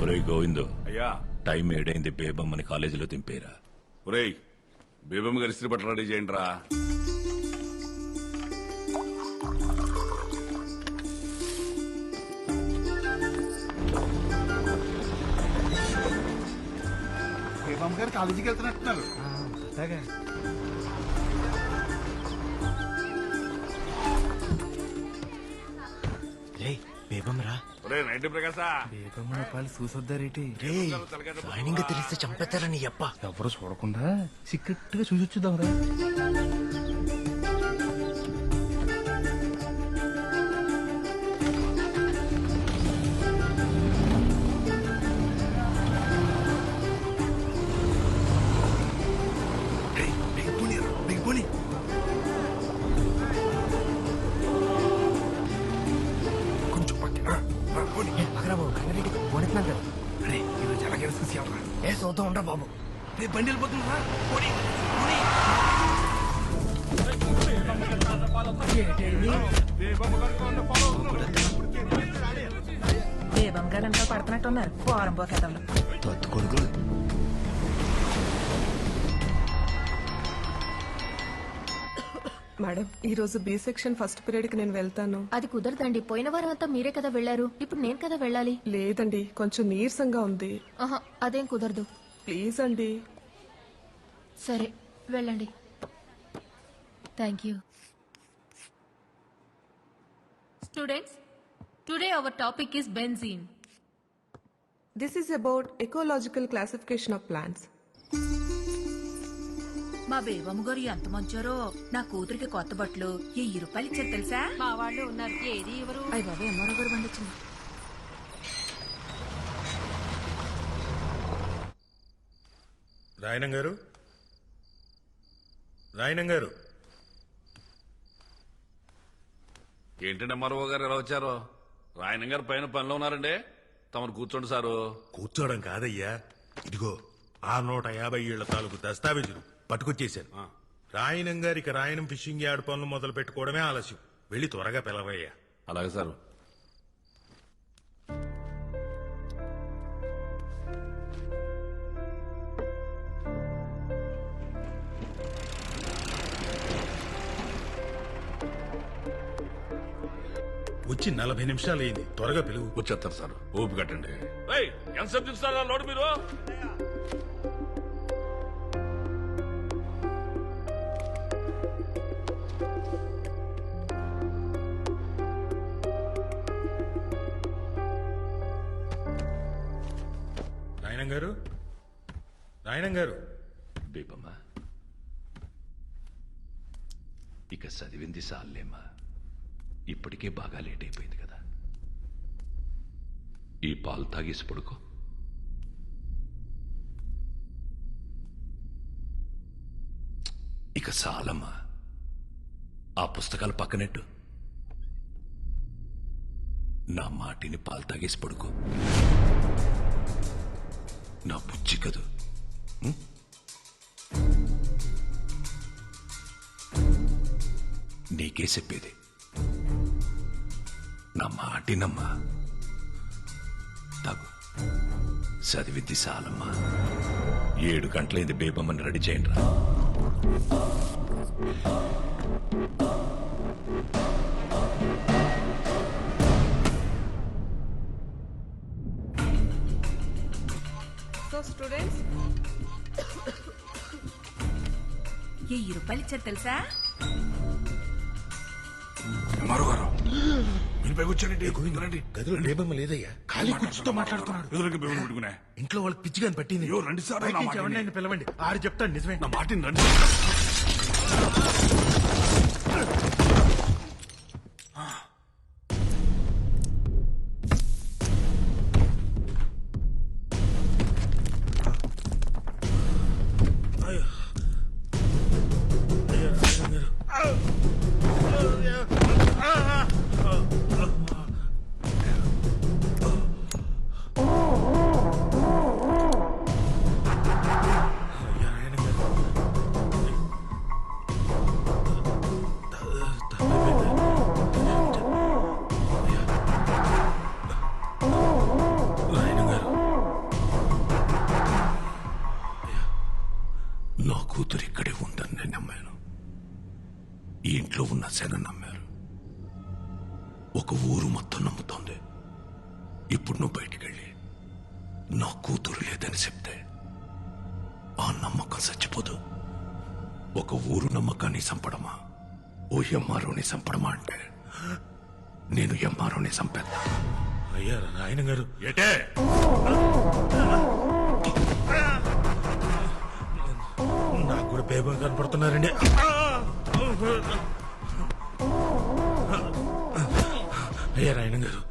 ఒరే గోవిందు, అయ్యా టైం ఏడైంది, బేబమ్మని కాలేజీలో దింపేరా. ఒరేయ్ బేబమ్మ గారి ఇస్త్రీ బట్టలు రెడీ చేయండి రా. బేబమ్మ గారు కాలేజీకి వెళ్తున్నట్టున్నారు. బేబమ్మరా ఒరే నైట్ ప్రకాశా బేబమ్మ పాలు చూసొద్దారేటి జాయినింగ్ తెలిస్తే చంపేస్తారా నీ అప్ప. ఎవరు చూడకుండా సీక్రెట్ గా చూసొచ్చుదాంరా. చూద్దాం ఉండరా బాబు. బండి వెళ్ళిపోతుందా? బేబమ్మ గారు అంతా పడుతున్నట్టున్నారు వారం పోకేతంలో. కొడుకులు మేడం, ఈ రోజు బి సెక్షన్ ఫస్ట్ పీరియడ్ కి నేను వెళ్తాను. అది కుదరదండి. పోయిన వారం అంతా మీరే కదా వెళ్లారు, ఇప్పుడు నేను కదా వెళ్ళాలి. లేదండి, కొంచెం నీరసంగా ఉంది. ఆహా, అదేం కుదరదు. ప్లీజ్ అండి. సరే వెళ్ళండి. Thank you. Students, today our topic is benzene. This is about ecological classification of plants. మా బేబమ్మ గారు ఎంత మంచారో. నా కూతురికి కొత్త బట్టలు 1000 రూపాయలు ఇచ్చారు తెలుసా. మా వాళ్ళు ఉన్నారు, ఏది ఎవరు. అయ్య బాబా, ఎమ్మరో గారు బండి వచ్చింది. రాయనం గారు, రాయనం గారు. ఏంటంటే మరో గారు ఎలా వచ్చారో? రాయన గారు పైన పనిలో ఉన్నారండి. తమరు కూర్చోండి సారు. కూర్చోవడం కాదయ్యా, ఇదిగో ఆ 150 ఏళ్ల తాలూకు దస్తావేజులు పట్టుకొచ్చేశాను. రాయనం గారికి రాయనం ఫిషింగ్ యార్డ్ పనులు మొదలు పెట్టుకోవడమే ఆలస్యం. వెళ్ళి త్వరగా పిలవయ్యా. అలాగే సారు. వచ్చి 40 నిమిషాలు అయింది, త్వరగా పిలువు. వచ్చేస్తారు సార్, ఓపి కట్టండి. ఎంతసేపు చూస్తారా లోడు మీరు? రాయనం గారు, రాయనం గారు. బేబమ్మ, ఇక చదివింది సాలేమ్మా. ఇప్పటికే బాగా లేట్ అయిపోయింది కదా. ఈ పాలు తాగేసి పడుకో. ఇక చాలమ్మా, ఆ పుస్తకాలు పక్కనెట్టు. నా మాటిని పాలు తాగేసి పడుకో. నా బుజ్జి కదూ. నీకే చెప్పేది, నా మాటినమ్మా. తాగు, చదివిద్ది చాలమ్మా. 7 గంటలైంది, బేబమ్మని రెడీ చేయండి రా. సో స్టూడెంట్స్, 1000 రూపాయలు ఇచ్చారు తెలుసా. మరో గారు మీరు పైకి వచ్చారండి. రండి. గదిలో బేబమ్మ లేదయ్యా, ఖాళీ కూర్చుతో మాట్లాడుతున్నాడు. ఎదురుకి బేబమ్మ పెట్టుకునే. ఇంట్లో వాళ్ళకి పిచ్చిగాని పట్టింది. అయ్యో, రండి సార్, నా మాట వినండి. పిలవండి, ఆడు చెప్తాడు నిజమే. నా మాటిని రండి. కూతురు ఇక్కడే ఉందని నేను నమ్మాను. ఈ ఇంట్లో ఉన్న శన నమ్మారు. ఒక ఊరు మొత్తం నమ్ముతోంది. ఇప్పుడు నువ్వు బయటికెళ్ళి నా కూతురు లేదని చెప్తే ఆ నమ్మకం చచ్చిపోదు. ఒక ఊరు నమ్మకాన్ని చంపడమా, ఓ ఎంఆర్ఓని చంపడమా అంటే నేను ఎంఆర్ఓని చంపేద్దా. అయ్యా రాయనం గారు ఏటే నాకు కూడా పేపర్ కనపడుతున్నారండి. అయ్యా రాయనం గారు,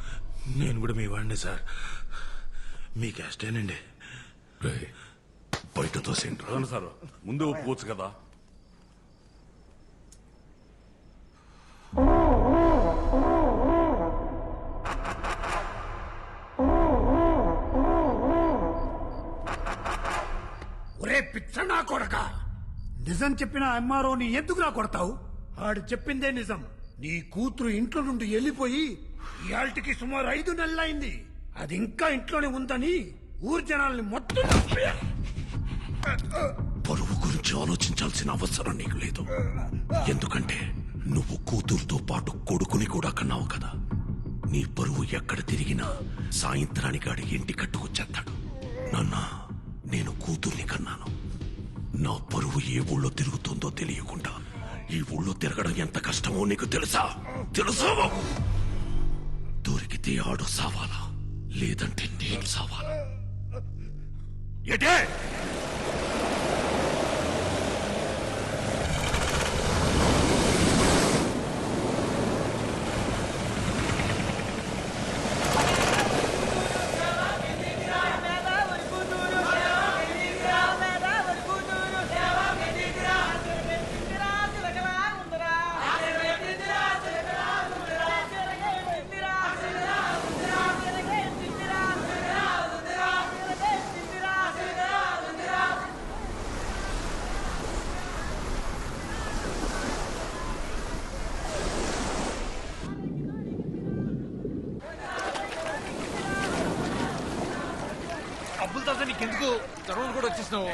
నేను కూడా మీ వాడిని సార్. మీ క్యాస్టేనండి. రేయ్, బయట తోసేంట్రా. అవును సార్, ముందు ఒప్పుకోవచ్చు కదా. ఒరే పిచ్చనా కొడక, నిజం చెప్పిన ఎంఆర్ఓని ఎందుకు నా కొడతావు? ఆడు చెప్పిందే నిజం. నీ కూతురు ఇంట్లో నుండి వెళ్ళిపోయి ఇయాల్టికి సుమారు 5 నెలలైంది. అది ఇంకా ఇంట్లోనే ఉందని ఊరు జనాల్ని మొత్తం చంపేయాలి. పరువు గురించి ఆలోచించాల్సిన అవసరం నీకు లేదు. ఎందుకంటే నువ్వు కూతురుతో పాటు కొడుకుని కూడా కన్నావు కదా. నీ పరువు ఎక్కడ తిరిగినా సాయంత్రానికి ఆడి ఇంటి కట్టుకొచ్చేస్తాడు. నాన్న, నేను కూతుర్ని కన్నాను. నా పరువు ఏ ఊళ్ళో తిరుగుతుందో తెలియకుండా ఈ ఊళ్ళో తిరగడం ఎంత కష్టమో నీకు తెలుసా? తెలుసా? దొరికితే ఆడు సావాలా, లేదంటే నేను సావాలా. ఎటే అబ్బులు తాత నీకెందుకు జ్వరం కూడా వచ్చేసినావు?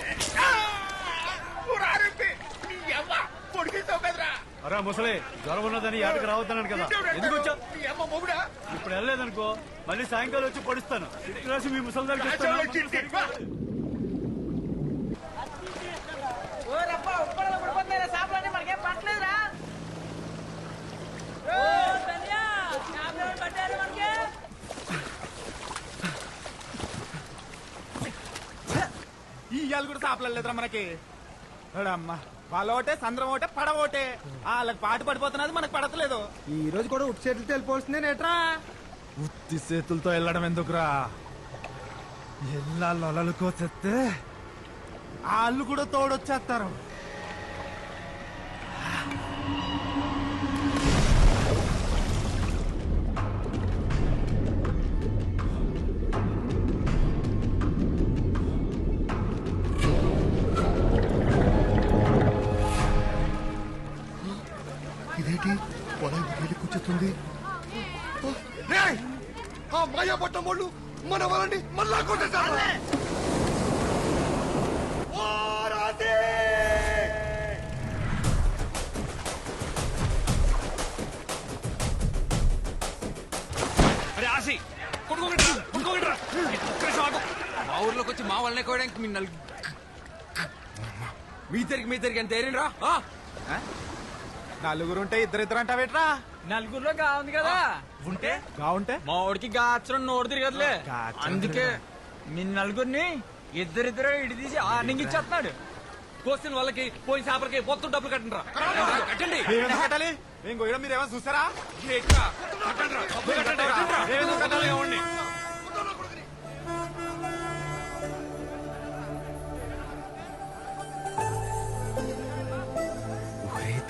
అరే ముసలి, జ్వరం ఉన్నదని యాడికి రావద్దన్నాడు కదా, ఎందుకు వచ్చావు? ఇప్పుడు వెళ్ళలేదనుకో మళ్ళీ సాయంకాలం వచ్చి పడుస్తాను. ఇటు రాసి మీ ముసలి దగ్గర ఇవాళ కూడా సాపలేదురా మనకి. అమ్మా, వాళ్ళ ఒకటే సంద్రం ఒకటే పడవ ఒకటే. వాళ్ళకి పాటు పడిపోతున్నది, మనకు పడతలేదు. ఈ రోజు కూడా ఉట్టి చేతులతో వెళ్ళిపోతుంది నేట్రా. ఉత్తి చేతులతో వెళ్ళడం ఎందుకురా? ఎల్లా లొలలుకో చెప్తే వాళ్ళు కూడా తోడొచ్చేస్తారు. ఇదేంటి పొలం వెళ్ళి కూర్చుంది? ఆ మాయా పట్టం వాళ్ళు మన వాళ్ళని మళ్ళా కొట్టేశారు. అరే ఆసి, కొట్టుకోగట్రా. మా ఊర్లోకి వచ్చి మా వాళ్ళని కోయడానికి మీ తిరిగి ఎంత ఏరిండ్రా? నలుగురు ఉంటే ఇద్దరిద్దరు అంటావేట్రా? నలుగురులో గా ఉంది కదా. ఉంటే గావుంటే మా వాడికి గాచరం నోడు తిరగదులే. అందుకే మీ నలుగురిని ఇద్దరిద్దరు ఇడి తీసి ఆర్నింగ్ ఇచ్చేస్తున్నాడు. కోసిన వాళ్ళకి పోయిన చేపలకి మొత్తం డబ్బులు కట్టండి. కట్టండి. కట్టాలి. మేము గోయడం మీరు ఏమైనా చూసారా?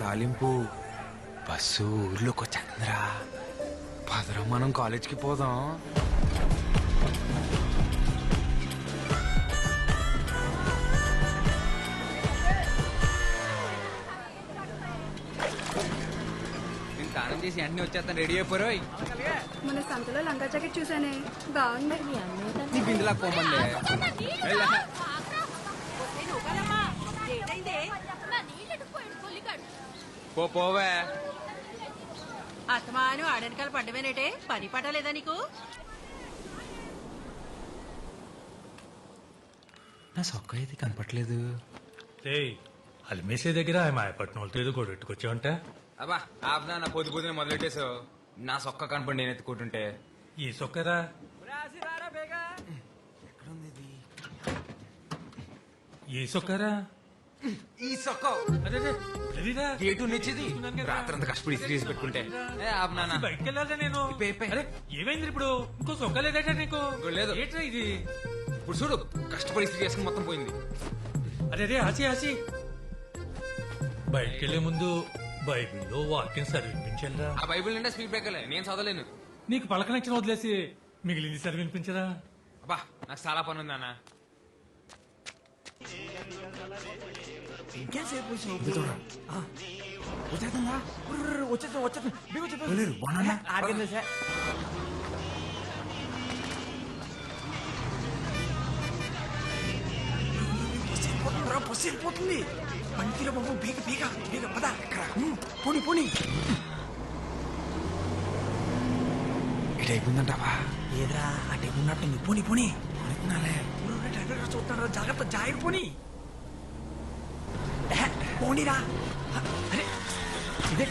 తాలింపు బస్సు ఊర్లోకి వచ్చేంద్రా. పదరా, మనం కాలేజ్కి పోదాం. నేను స్నానం చేసి అన్ని వచ్చేస్తాను, రెడీ అయిపోరు. మన సంతలో లంగా జాకెట్ చూసానే, బాగుంది. నీ బిందులా పోమండి. పోవే. అత్తమాను ఆడనకాల పడ్డమేనేటే పని పట్టలేదా నీకు? నా సొక్క అయితే కనపట్లేదు. అలిమేసే దగ్గర మాయపట్నం వాళ్ళతో ఏదో కొట్టుకొచ్చావంట. అబ్బా ఆపునా, నా పొద్దు పొద్దున మొదలెట్టేసావు. నా సొక్క కనపడి నేను ఎత్తుకుంటుంటే. ఈ సొక్కరా ఏ సొక్కరా ఈ సొక్క అదే గేటు నచ్చేది రాత్రంతా కష్టపడి ఇస్త్రీ చేసి పెట్టుకుంటే. ఆపునా బయటకు వెళ్ళాలా నేను? అరే, ఏమైంది ఇప్పుడు? ఇంకో సొక్క లేదట నీకు? లేదు. ఏంట్రా ఇది? ఇప్పుడు చూడు, కష్టపడి ఇస్త్రీ చేసుకుని మొత్తం పోయింది. అదే ఆచి ఆచి బయటకెళ్లే ముందు బైబిల్లో వాక్యం చదివించాలరా. ఆ బైబిల్ నిండా స్పీడ్ బ్రేకర్లే, నేను చదవలేను. నీకు పలక నచ్చిన వదిలేసి మిగిలింది చదివినిపించరా? అబ్బా నాకు చాలా పని ఉంది అన్న. వెళ్ళిపోతుంది పంతిలో బాబు బీగ బీగ బీగ పద పోనీ పోనీ ఇటైపోయిందంటావా? ఏదరా ఆ టైపు ఉన్నట్టుంది. పోనీ పోనీ డ్రైవర్ చూస్తాడు, జాగ్రత్త జాగ్రత్త. పోనీ పోనీరా. అరే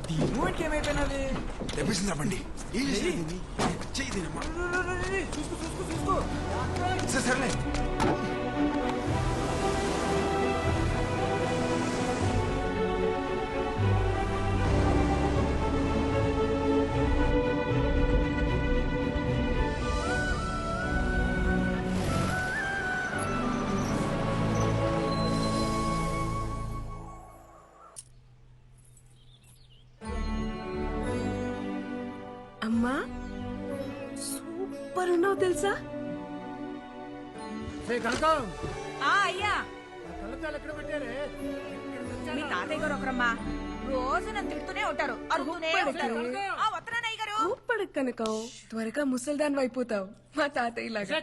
దీనికి ఏమైపోయినది? తెప్పిస్తుందా బండి? సర్లే. అమ్మా సూపర్ ఉన్నావు తెలుసా? అయ్యా మీ తాతయ్య గారు ఒకరమ్మా రోజు నన్ను తిడుతూనే ఉంటారు. ఊపడు కనకం, త్వరగా ముసల్దాన్ అయిపోతావు మా తాతయ్య లాగా.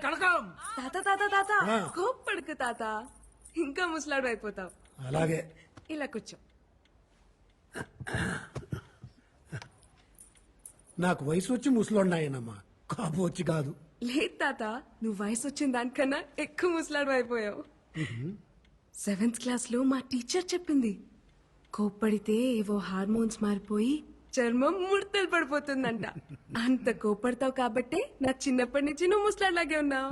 తాత తాత తాత కోప్పడుకు తాత, ఇంకా ముసలాడు అయిపోతావు. అలాగే ఇలా కూర్చో. నాకు వయసు వచ్చి ముసలోన్నాయనమ్మా, కాపు వచ్చి కాదు. లేదు తాత, నువ్వు వయసు వచ్చిన దానికన్నా ఎక్కువ ముసలాడు అయిపోయావు. 7th క్లాస్ లో మా టీచర్ చెప్పింది, కోప్పడితే ఏవో హార్మోన్స్ మారిపోయి చర్మం ముడతలు పడిపోతుందంట. అంత కోప్పడతావు కాబట్టే నా చిన్నప్పటి నుంచి నువ్వు ముసలాడ్లాగే ఉన్నావు.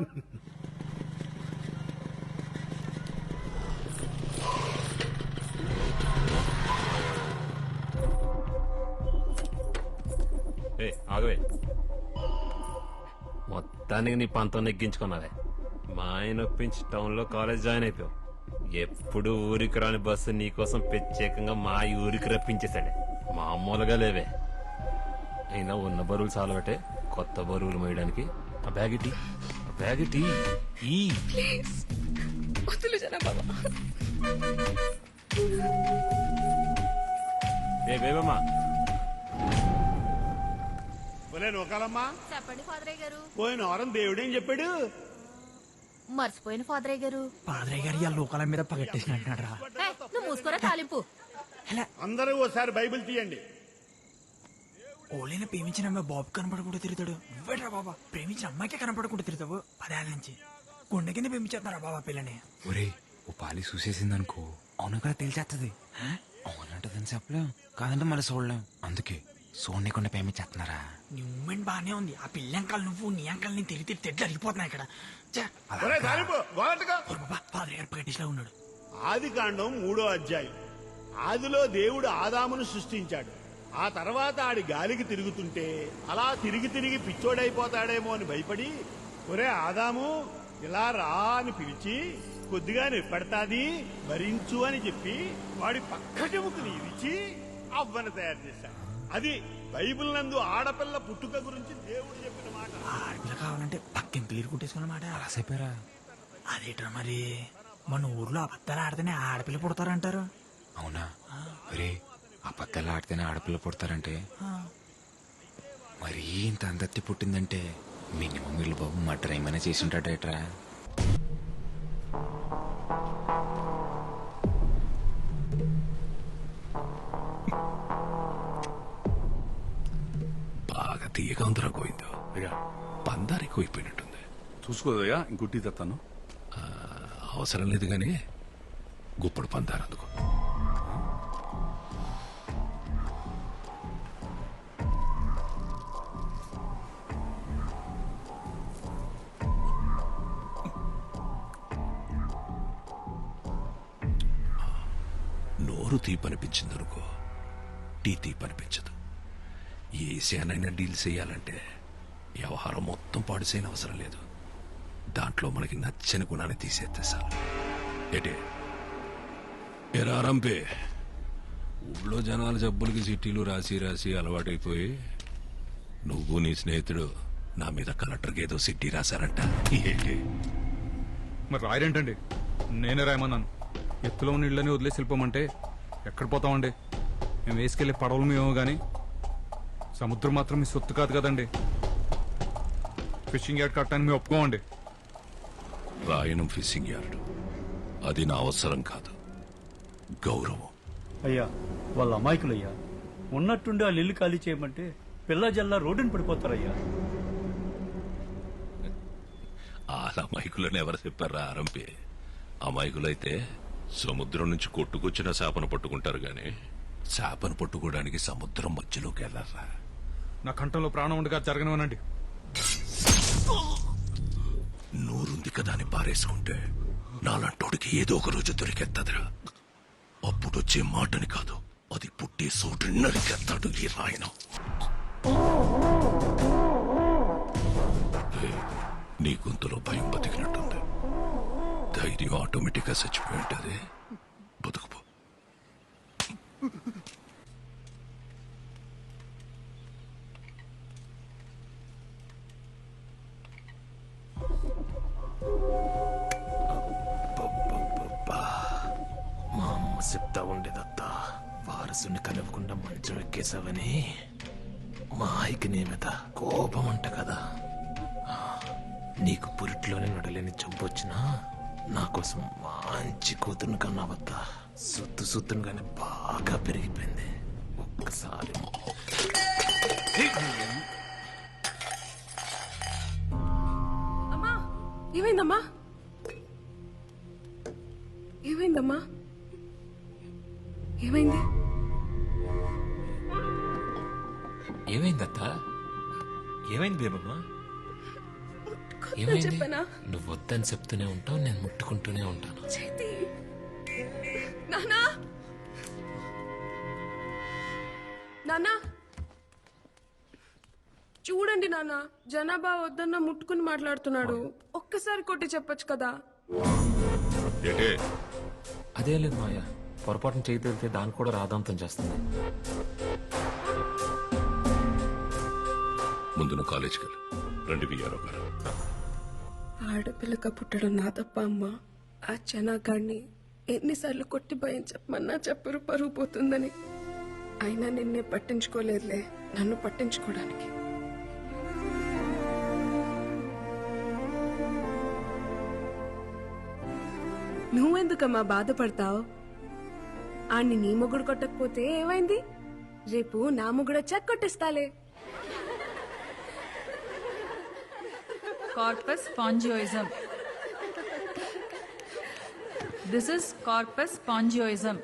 ఆగవే, మొత్తానికి నీ పంతం నెగ్గించుకున్నావే. మా ఆయన ఒప్పించి టౌన్ లో కాలేజ్ జాయిన్ అయిపోయావు. ఎప్పుడు ఊరికి రాని బస్సు నీకోసం ప్రత్యేకంగా మా ఊరికి రప్పించేశాడే. మామూలుగా లేవే. అయినా ఉన్న బరువులు చాలబట్టే కొత్త బరువులు మోయడానికి. ఆ బ్యాగ్ ఇటీ, ఆ బ్యాగ్ ఇటీ. ఏ బేబమ్మా, నూకాలమ్మా చెప్పండి ఫాదరయ్య గారు. పోయిన వారం దేవుడేం చెప్పాడు? మర్చిపోయిన ఫాదరయ్య గారు. పాదరయ్య గారు ఆ లోకాల మీద పగట్టేసినట్టున్నాడు రా. నువ్వు మూసుకోరా తాలింపు. అందరూ ఓసారి బైబిల్ తీయండి. ఓలైనా ప్రేమించిన అమ్మాయి బాబు కనపడకుండా తిరుగుతాడు. నువ్వేట్రా బాబా ప్రేమించిన అమ్మాయికే కనపడకుండా తిరుగుతావు? 10 ఏళ్ళ నుంచి గుండె కింద ప్రేమించేస్తున్నారా బాబా పిల్లని? ఒరే ఓ పాలి చూసేసిందనుకో, అవును కదా తెలిసేస్తుంది. అవునంటదని చెప్పలేం, కాదంటే మళ్ళీ చూడలేం. అందుకే చూడకుండా ప్రేమించేస్తున్నారా? నీ మూమెంట్ బానే ఉంది. ఆ పిల్ల అంకాలు నువ్వు నీ అంకాలు నేను తిరిగి తెడ్లు అరిగిపోతున్నాయి ఇక్కడ. ఫాదర్ గారు ప్రకటిస్లో ఉన్నాడు. ఆది కాండం 3వ అధ్యాయం. ఆదిలో దేవుడు ఆదామును సృష్టించాడు. ఆ తర్వాత ఆడి గాలికి తిరుగుతుంటే అలా తిరిగి తిరిగి పిచ్చోడైపోతాడేమో అని భయపడి, ఒరే ఆదాము ఇలా రా అని పిలిచి కొద్దిగా నిప్పడతాది భరించు అని చెప్పి వాడి పక్కటెముకని ఇరిచి అవ్వను తయారు చేశాడు. అది బైబిల్ నందు ఆడపిల్ల పుట్టుక గురించి దేవుడు చెప్పిన మాట. ఆడపిల్ల కావాలంటే పక్కన పేరు కుట్టేసుకున్నమాట. అలా చెప్పారా? అదేట్రా మరి, మన ఊర్లో అబద్ధాలు ఆడితేనే ఆడపిల్ల పుడతారంటారు. అవునా? ఒరే అబద్ధాలు ఆడితేనే ఆడపిల్ల పుడతారంటే మరీ ఇంత అందత్తి పుట్టిందంటే మినిమం వీళ్ళు బాబు మటర్ ఏమైనా చేసి ఉంటాడేట్రా? బాగా తీయగా ఉందిరా గోవిందో. అయ్యా పందారు ఎక్కువైపోయినట్టుంది. చూసుకోదయ్యా ఇంకొట్టి తెస్తాను. అవసరం లేదు కానీ గుప్పుడు పందారు అందుకో. నోరు తీపనిపించిందనుకో, టీ తీపనిపించదు. ఏ శానైనా డీల్ చేయాలంటే వ్యవహారం మొత్తం పాడు చేయని అవసరం లేదు. దాంట్లో మనకి నచ్చని గుణాన్ని తీసేస్తే చాలు. ఏటే ఎరా రంపే, ఊళ్ళో జనాల జబ్బులకి చిట్టీలు రాసి రాసి అలవాటైపోయి నువ్వు నీ స్నేహితుడు నా మీద కలెక్టర్కి ఏదో సిట్టి రాశారంట. ఏంటి మరి రాయరేంటండి? నేనే రాయమన్నాను. ఎత్తులో ఉన్న ఇళ్ళని వదిలేసి వెళ్ళిపోమంటే ఎక్కడ పోతామండి? మేము వేసుకెళ్లే పడవలు మేము గాని సముద్రం మాత్రం మీ సొత్తు కాదు కదండి. ఫిషింగ్ యార్డ్ కట్టడానికి మేము ఒప్పుకోమండి. రాయనం ఫిషింగ్ యార్డ్ అది నా అవసరం కాదు, గౌరవం. అయ్యా వాళ్ళ అమాయకులయ్యా. ఉన్నట్టుండి వాళ్ళు ఇల్లు ఖాళీ చేయమంటే పిల్ల జల్లా రోడ్డుని పడిపోతారయ్యా. వాళ్ళ అమాయకులని ఎవరు చెప్పారా ఆరంపే? అమాయకులైతే సముద్రం నుంచి కొట్టుకొచ్చిన చేపను పట్టుకుంటారు గాని చేపను పట్టుకోవడానికి సముద్రం మధ్యలోకి వెళ్ళారా? నా కంఠంలో ప్రాణం ఉండగా జరగనివనండి. నోరుంది కదా అని పారేసుకుంటే నాలంటోడికి ఏదో ఒక రోజు దొరికెత్తదిరా. అప్పుడొచ్చే మాటని కాదు, అది పుట్టే చోటు నరికెత్తాడు ఈ రాయనం. నీ గొంతులో భయం బతికినట్టుంది. ధైర్యం ఆటోమేటిక్ గా చచ్చిపోయి ఉంటుంది. బతుకుపో. మా అమ్మ చెప్తా ఉండేదత్తా, వారసుని కలవకుండా మంచం ఎక్కేసావని. మా ఆయికి నీ మీద కోపం అంట కదా. నీకు పురిట్లోనే నడలేని చంపొచ్చినా నా కోసం మంచి కూతురుని కన్నావద్దా. సుత్తును కానీ బాగా పెరిగిపోయింది. ఒక్కసారి అమ్మా, ఏమైందమ్మా? ఏమైందమ్మా? ఏమైంది? ఏమైందత్తా? ఏమైంది బేబమ్మా? ఏమైంది? చెప్పనా? నువ్వు వద్దని చెప్తూనే ఉంటావు, నేను ముట్టుకుంటూనే ఉంటాను. చేతి నానా, నానా చూడండి నాన్న, జనాభా వద్దన్న ముట్టుకుని మాట్లాడుతున్నాడు. ఒక్కసారి కొట్టి చెప్పొచ్చు కదా. అదే లేదు మాయా, పొరపాటున చేయి తేలితే దాన్ని కూడా రాదాంతం చేస్తుంది. ముందు నువ్వు కాలేజీకి వెళ్ళు. రండి విఆర్ఓ గారు. ఆడపిల్లక పుట్టడం నా తప్ప అమ్మా. ఆ జనాగాడిని ఎన్నిసార్లు కొట్టి భయం చెప్పమన్నా చెప్పరు, పరుగు పోతుందని. అయినా నిన్నే పట్టించుకోలేదులే, నన్ను పట్టించుకోవడానికి. నువ్వెందుకమ్మా బాధపడతావు? ఆడిని నీ మొగుడు కొట్టకపోతే ఏమైంది? రేపు నా మొగుడు వచ్చాక కొట్టిస్తాలే. Corpus spongiosum. This is corpus spongiosum.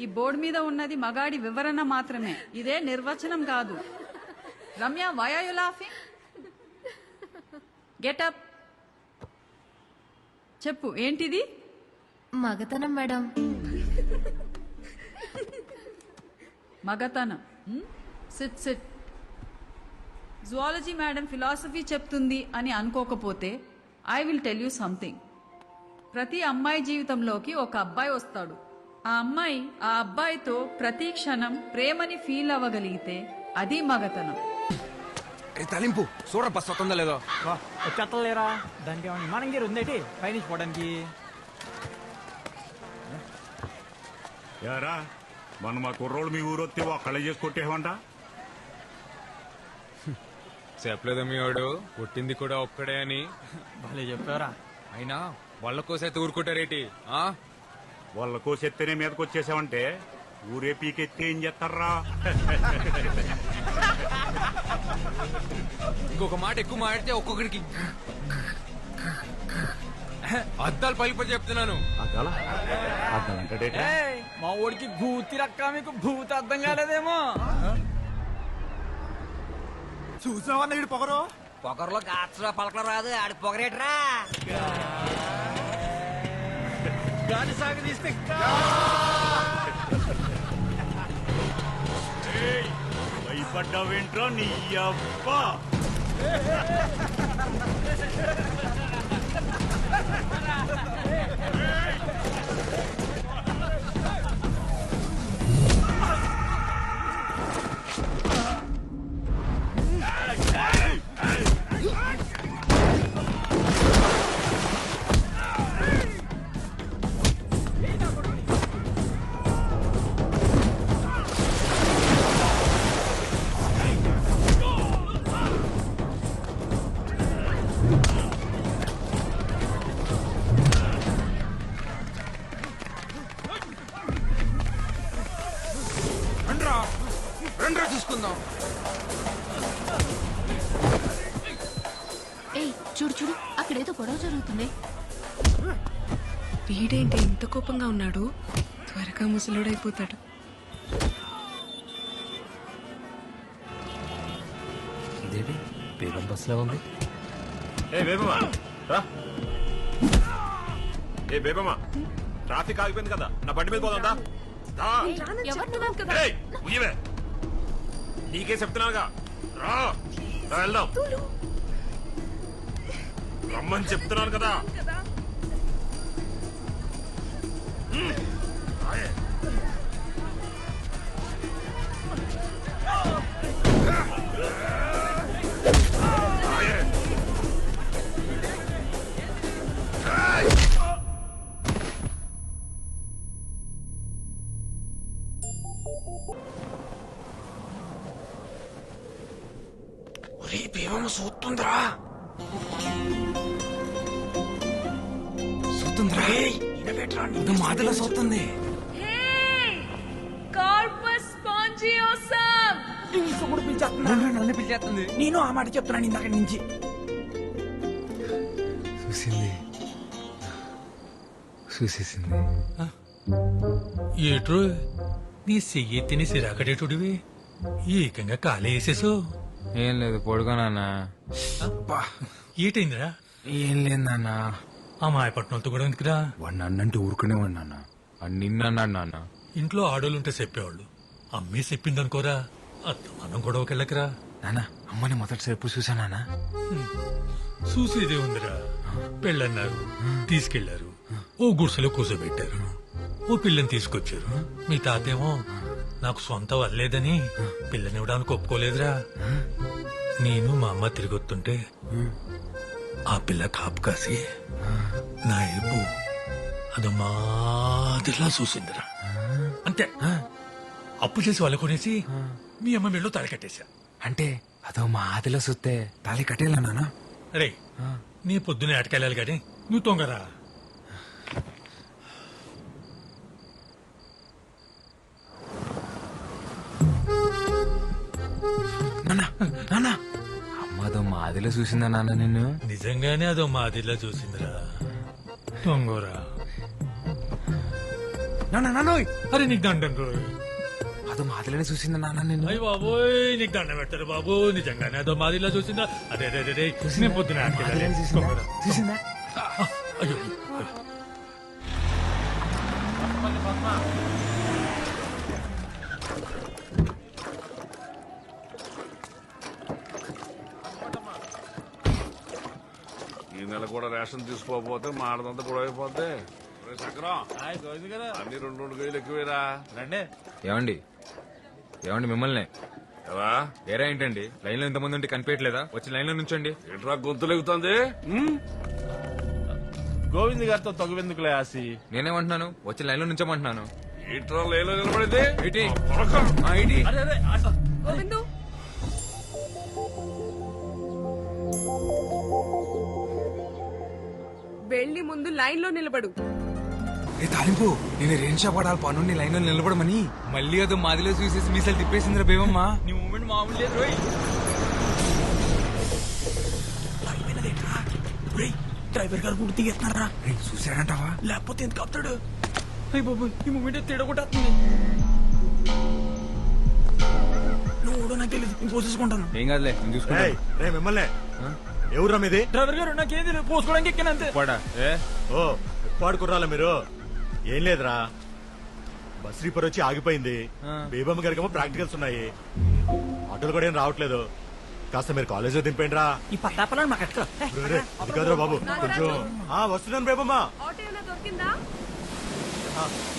ఈ బోర్డు మీద ఉన్నది మగాడి వివరణ మాత్రమే, ఇదే నిర్వచనం కాదు. Ramya, why are you laughing? Get up. చెప్పు, ఏంటిది? మగతనం మేడం. మగతనం. SIT SIT. Zoology madam philosophy చెప్తుంది అని అనుకోకపోతే I will tell you something. ప్రతి అమ్మాయి జీవితంలోకి ఒక అబ్బాయి వస్తాడు. ఆ అమ్మాయి ఆ అబ్బాయితో ప్రతి క్షణం ప్రేమని ఫీల్ అవ్వగలిగితే అది మగతనం. తలింపు చూడ బస్ వస్తుందా లేదో. వచ్చేస్తలేరా? దానికి ఏమన్నా విమానం గేరు ఉందేటి పైనుంచి పోవడానికి? యారా మన మా కుర్రోళ్ళు మీ ఊరొత్తి ఒక్కళ్ళే చేసి కొట్టేవంట. చెప్పలేదు మీ వాడు పుట్టింది కూడా ఒక్కడే అని. భలే చెప్పారా. అయినా వాళ్ళ కోసైతే ఊరుకుంటారేటి? వాళ్ళ కోసెత్తేనే మీదకి వచ్చేసావంటే ఊరే పీకెత్తి ఏం చేస్తారా? ఇంకొక మాట ఎక్కువ మాడితే ఒక్కొక్కడికి అద్దాలు పలిపడి చెప్తున్నాను. మా ఊడికి భూతి రక్క మీకు భూతి అర్థం కాలేదేమో. చూసావన్న ఇడు పొగరు. పొగరులో గాచరా పలకలు రాదు, ఆడి పొగరేట్రా. గాలి సాగు తీస్తే భయపడ్డావేంట్రా నీ అబ్బా? రండ్రా చూసుకుందాం. ఏయ్ చూడు చూడు, అక్కడేదో గొడవ జరుగుతుంది. వీడేంటి ఇంత కోపంగా ఉన్నాడు? త్వరగా ముసలుడైపోతాడు. ఇదేంటి బేగం బస్సులో ఉంది? ఏ బేబమ్మా రా. ఏ బేబమ్మా, ట్రాఫిక్ ఆగిపోయింది కదా, నా బండి మీద పోదా? నీకే చెప్తున్నానుగా, రా వెళ్దాం. రమ్మని చెప్తున్నాను కదా. చూస్తుందిరా చూస్తుందిరా, ఇంకా మాటలో చూస్తుంది. నన్ను పిలిచేస్తుంది. నేను ఆ మాట చెప్తున్నాను ఇందాక నుంచి. చూసింది, చూసేసింది. ఏట్రో నీ చెయ్యి తిని సిరాకటేటుడివి ఏకంగా కాలే వేసేసు. ఏం లేదు, పడుకోనా. ఏటైందిరా? ఏం లేదు నాన్న. ఆ మాయపట్నంతో కూడా ఎందుకురా? వాడు నన్నంటే ఊరుకునేవాడు నాన్న. వాడు నిన్నన్నాడు నాన్న. ఇంట్లో ఆడోళ్ళుంటే చెప్పేవాళ్ళు, అమ్మే చెప్పిందనుకోరా. అత్తమానం గొడవకెళ్ళకరా. నాన్న, అమ్మని మొదటిసారి ఎప్పుడు చూసా నాన్న? చూసేదే ఉందిరా. పెళ్ళన్నారు, తీసుకెళ్లారు, ఓ గుడిసెలో కూర్చోబెట్టారు, ఓ పిల్లని తీసుకొచ్చారు. మీ తాతేమో నాకు సొంత వల్లేదని పిల్లనివ్వడానికి ఒప్పుకోలేదురా. నేను మా అమ్మ తిరిగొస్తుంటే ఆ పిల్ల కాపు కాసి నా ఏపు అదో మాదిరిలా చూసిందిరా. అంతే, అప్పు చేసి వాళ్ళ కొనేసి మీ అమ్మ మెళ్ళో తాళి కట్టేశా. అంటే అదో మా ఆదిలో సుత్తే తాళి కట్టేలా నాన్న? రే, నీ పొద్దునే అటకెళ్ళాలి గాని నువ్వు తొంగరా. అమ్మదో మా ఆదిలో చూసిందా నాన్న నిన్ను? నిజంగానే అదో మాదిరిలా చూసిందిరా. తొంగోరా. అరే నీకు దండం రోయ్. అదో మాదిలోనే చూసిందా నాన్న నిన్ను? అయ్యి బాబోయ్, నీకు దండం పెడతారు బాబు. నిజంగానే అదో మాదిరిలా చూసిందా? అదే అదే అదే నేను పొద్దున చూసిందా? అయ్యో, ఈ నెల కూడా రేషన్ తీసుకోకపోతే మాడదంతా కూడా అయిపోద్ది. చక్రం అన్ని 2 కేజీలు ఎక్కువేరా. రండి. ఏమండి ఏమండి మిమ్మల్ని ఎలా ఏరా ఏంటండి? లైన్ లో ఇంతమంది ఉంటే కనిపించట్లేదా? వచ్చి లైన్ లో నుంచండి. ఏంట్రా గొంతులు ఎగుతుంది? గోవింద్ గారితో తగువెందుకులే ఆసి. నేనేమంటున్నాను? వచ్చి లైన్ లో నుంచోమంటున్నాను. ఏంట్రా లేలో నిలబడింది? ఏంటి? ఏంటి? అరే, అరే, గోవిందు. గోవిందు, గోవిందు, గోవిందు, గోవిందు, గోవిందు, గోవిందు, గోవిందు, గోవిందు, గోవిందు, గోవిందు, గోవిందు, గోవిందు, గోవిందు, గోవిందు, గోవిందు, గోవిందు, గోవిందు, గోవిందు, వెళ్ళి ముందు లైన్ లో నిలబడు. ఏ తాలింపు నేను రేంజ్ షాప్ ఆడాలి పన్ను నీ లైన్ లో నిలబడమని మళ్ళీ అదో మాదిలో చూసేసి మీసాలు తిప్పేసిందిరా బేవమ్మా. నీ మూమెంట్ మామూలు లేదు రోయ్. డ్రైవర్ గారు కూడా దిగేస్తున్నారా? చూసాడంటావా? లేకపోతే ఎందుకు ఆపుతాడు? అయ్యి బాబు ఈ మూమెంట్ తేడగొట్టేస్తుంది. నువ్వు నాకు తెలియదు, నేను పోసేసుకుంటాను. ఏం కాదులే నేను చూసుకుంటా. మిమ్మల్ని ఎవరురా మీది? డ్రైవర్ గారు నాకేం తెలియదు, పోసుకోవడానికి ఎక్కిన అంతే. ఓ పాడుకుర్రాలా మీరు? ఏం లేదురా, బస్ రీపర్ వచ్చి ఆగిపోయింది. బేబమ్మ గారికేమో ప్రాక్టికల్స్ ఉన్నాయి. ఆటోలు కూడా ఏం రావట్లేదు. కాస్త మీరు కాలేజీలో దింపండి రా. ఈ పట్టాపలని మాకు ఎక్క. అది కాదురా బాబు, కొంచెం వస్తున్నాను బేబమ్మ. ఆటో ఏమైనా దొరికిందా?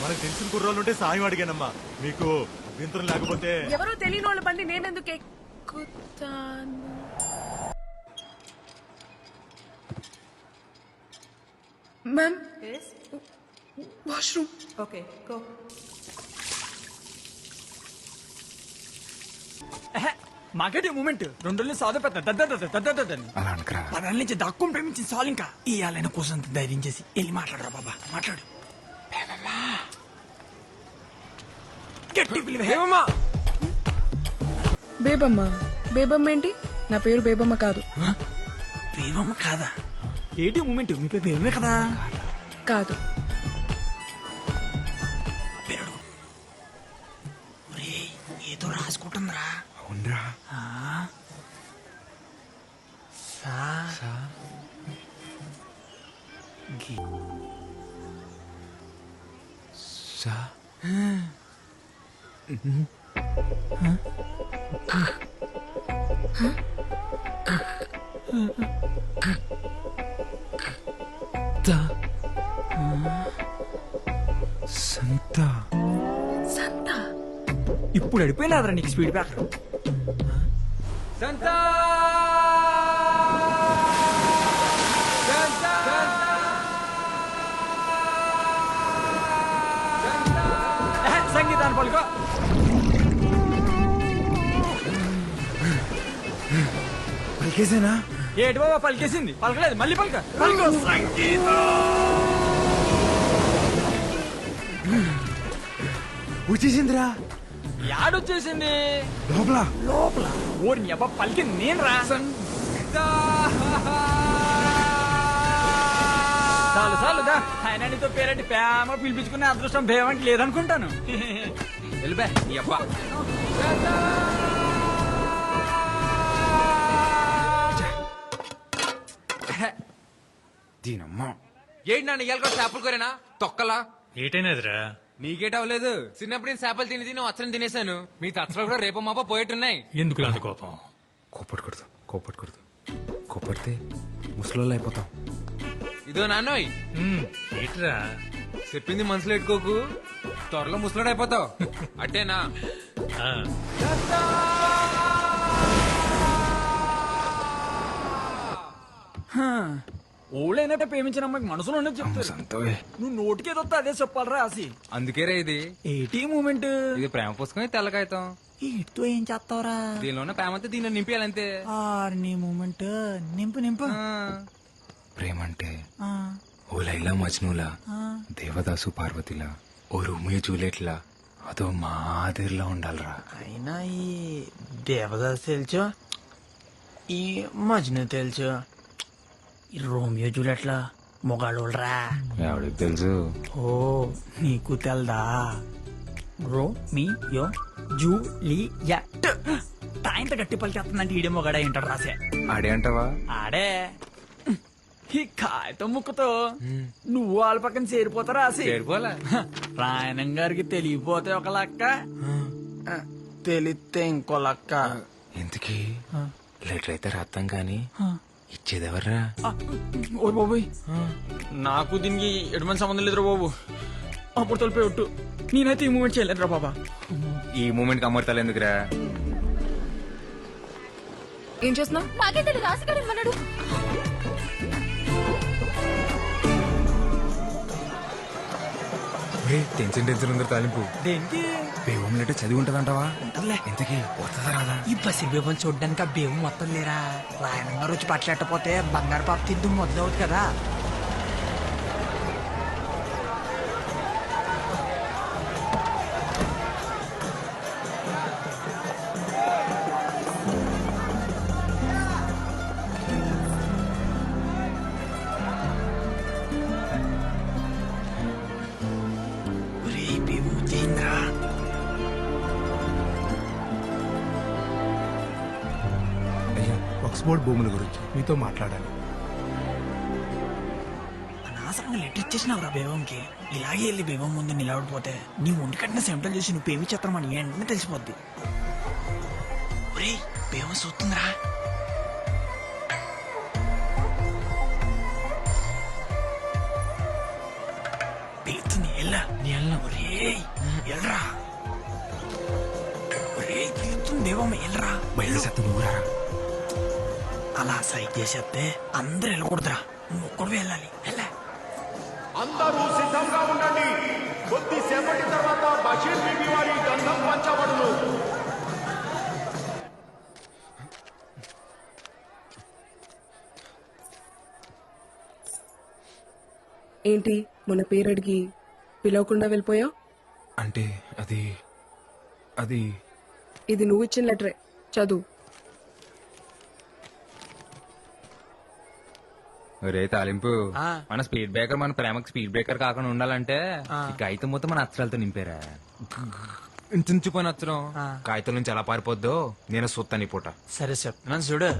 మనకు తెలిసిన కుర్రోళ్ళు ఉంటే సాయం అడిగానమ్మా. మీకు అభ్యంతరం లేకపోతే. ఎవరో తెలియని వాళ్ళ బండి నేనెందుకు ఎక్కుతాను? Ma'am washroom. Okay go. మాకేటి మూమెంట్ 2 రోజులు సాధ పెద్ద అలా అనకరా. 10 ఏళ్ళ నుంచి దాక్కుని ప్రేమించింది చాలు. ఇంకా ఇయ్యాలైన కోసం ధైర్యం చేసి వెళ్ళి మాట్లాడరా బాబా, మాట్లాడు. గట్టి పిలువ. బేబమ్మ. బేబమ్మ ఏంటి? నా పేరు బేబమ్మ కాదు. బేబమ్మ కాదా? ఏంటి మూమెంట్? మీ పేరు బేబమే కదా? కాదు. ఏదో రాసుకుంటుందిరా. అవునరా. సంతా. సంతా. ఇప్పుడు అడిపోయినాదరా నీకు స్పీడ్ బ్రేకర్. సంతా సంగీతాన్ని పలుకో. పలికేసేనా? ఏటి బాబా పలికేసింది? పలకలేదు, మళ్ళీ పలక. వచ్చేసిందిరా. యాడొచ్చేసింది? లోపల లోపల. ఓరి అబ్బా పలికింది నేను రా. చాలు చాలు దా. ఆయన నీతో పేరంటి ప్రేమ పిలిపించుకునే అదృష్టం భేమంటి లేదనుకుంటాను. వెళ్ళిపా నీ అబ్బా. దీనమ్మా. ఏంటి నన్ను ఇయ్యాలి కూడా చేపలు కోరేనా తొక్కలా? ఏటైనదిరా? నీకేట అవ్వలేదు. చిన్నప్పుడు నేను చేపలు తిని వచ్చని తినేశాను. మీ తచ్చలు కూడా రేపు మాప పోయేట్టున్నాయి. ఎందుకు అంత కోపం? కోపడకూడదు. కోపడితే ముసలోళ్ళు అయిపోతాం. ఇదో నాన్నోయ్ ఏట్రా చెప్పింది మనసులో పెట్టుకోకు, త్వరలో ముసలాడు అయిపోతావు. అట్టేనా? ఓళ్ళైనట్టే ప్రేమించిన అమ్మాయికి మనసులో ఉన్నది చెప్తారు. సంతోయ్ నువ్వు నోటికేదొస్తే అదే చెప్పాలరా ఆసి. అందుకేరా ఇది. ఏటి మూమెంట్? ఇది ప్రేమ పుస్తకం, తెల్లకాయతాం. ఇటుతో ఏం చేస్తావరా? దీనిలోనే ప్రేమ అంతా దీనిలో నింపేయాలంతే. నీ మూమెంట్ నింపు. ప్రేమంటే ఓ లైలా మజ్నులా, దేవదాసు పార్వతిలా, ఓ రోమియో జూలియట్లా, అదో మాదిరిలా ఉండాలరా. అయినా ఈ దేవదాస్ తెలుసు, ఈ మజ్ను తెలుసు, ఈ రోమియో జూలియట్లా మొగాళ్ళోళ్ళరా. ఎవడికి తెలుసు? ఓ నీకు తెల్దా? Romeo Juliet. తాయింత గట్టి పలికేస్తుందంటే ఈడే మొగాడ ఏంటాడు రాసే. ఆడే అంటావా? ఆడే. ఈ కాయతో ముక్కుతో నువ్వు వాళ్ళ పక్కన చేరిపోతారా రాసి. రాయణం గారికి తెలియపోతే ఒక లెక్క, తెలిస్తే ఇంకో లెక్క. ఎందుకీ లెటర్ అయితే రాస్తాం కానీ ఇచ్చేదెవర్రా? ఓ బాబోయ్, నాకు దీనికి ఎటువంటి సంబంధం లేదురా బాబు. అప్పుడు తొలిపోయి ఒట్టు. నేనైతే ఈ మూమెంట్ చేయలేదురా బాబా. ఈ మూమెంట్ కి అమర్తాలు ఎందుకురా? ఏం చేస్తున్నావు? మాకే తెలియదు, రాసిగాడు టెన్షన్ ఉందరు తాలింపు. దేనికి? బేవం లెటర్ చదివి ఉంటదంటావా? ఉంటదిలే. ఇంతకీ వస్తుందా రాదా? ఈ బసి బేబం చూడ్డానికి ఆ బేవం మొత్తం లేరా. రాయణం గారు వచ్చి పట్లెట్టపోతే బంగారు పాప తిద్దు మొదలవుతుంది కదా. ఆక్స్ఫోర్డ్ భూముల గురించి మీతో మాట్లాడాలి. అనవసరంగా లెటర్ ఇచ్చేసినావు రా బేబంకి. ఇలాగే వెళ్ళి బేబం ముందు నిలబడిపోతే నీ ఒంటి కట్టిన సెంటర్ చేసి నువ్వు పేమి చిత్రమని వెంటనే తెలిసిపోద్ది. ఒరేయ్ బేబం చూస్తుందిరా. పిలుస్తుంది ఎల్లా నీ ఎల్లా. ఒరేయ్ ఎల్రా. ఒరేయ్ పిలుస్తుంది బేబమ్మ ఎల్రా. బయలుదేరి నువ్వు రా. అలా సైట్ చేసేస్తే అందరూ వెళ్ళకూడదురా, నువ్వు ఒక్కడు వెళ్ళాలి. వెళ్ళా అందరూ సిద్ధంగా ఉండండి. కొద్దిసేపటి తర్వాత బషీర్ బీబీ వారి గంధం పంచబడును. ఏంటి మొన్న పేరు అడిగి పిలవకుండా వెళ్ళిపోయావు? అంటే అది అది ఇది నువ్వు ఇచ్చిన లెటరే, చదువు. రే తాలింపు, మన స్పీడ్ బ్రేకర్ మన ప్రేమకు స్పీడ్ బ్రేకర్ కాకుండా ఉండాలంటే ఈ కాగితం మొత్తం మన అక్షరాలతో నింపారా. ఇంచుపోయిన అక్షరం కాగితం నుంచి ఎలా పారిపోద్దో నేను చూస్తాను ఈ పూట. సరే చెప్తున్నాను చూడు.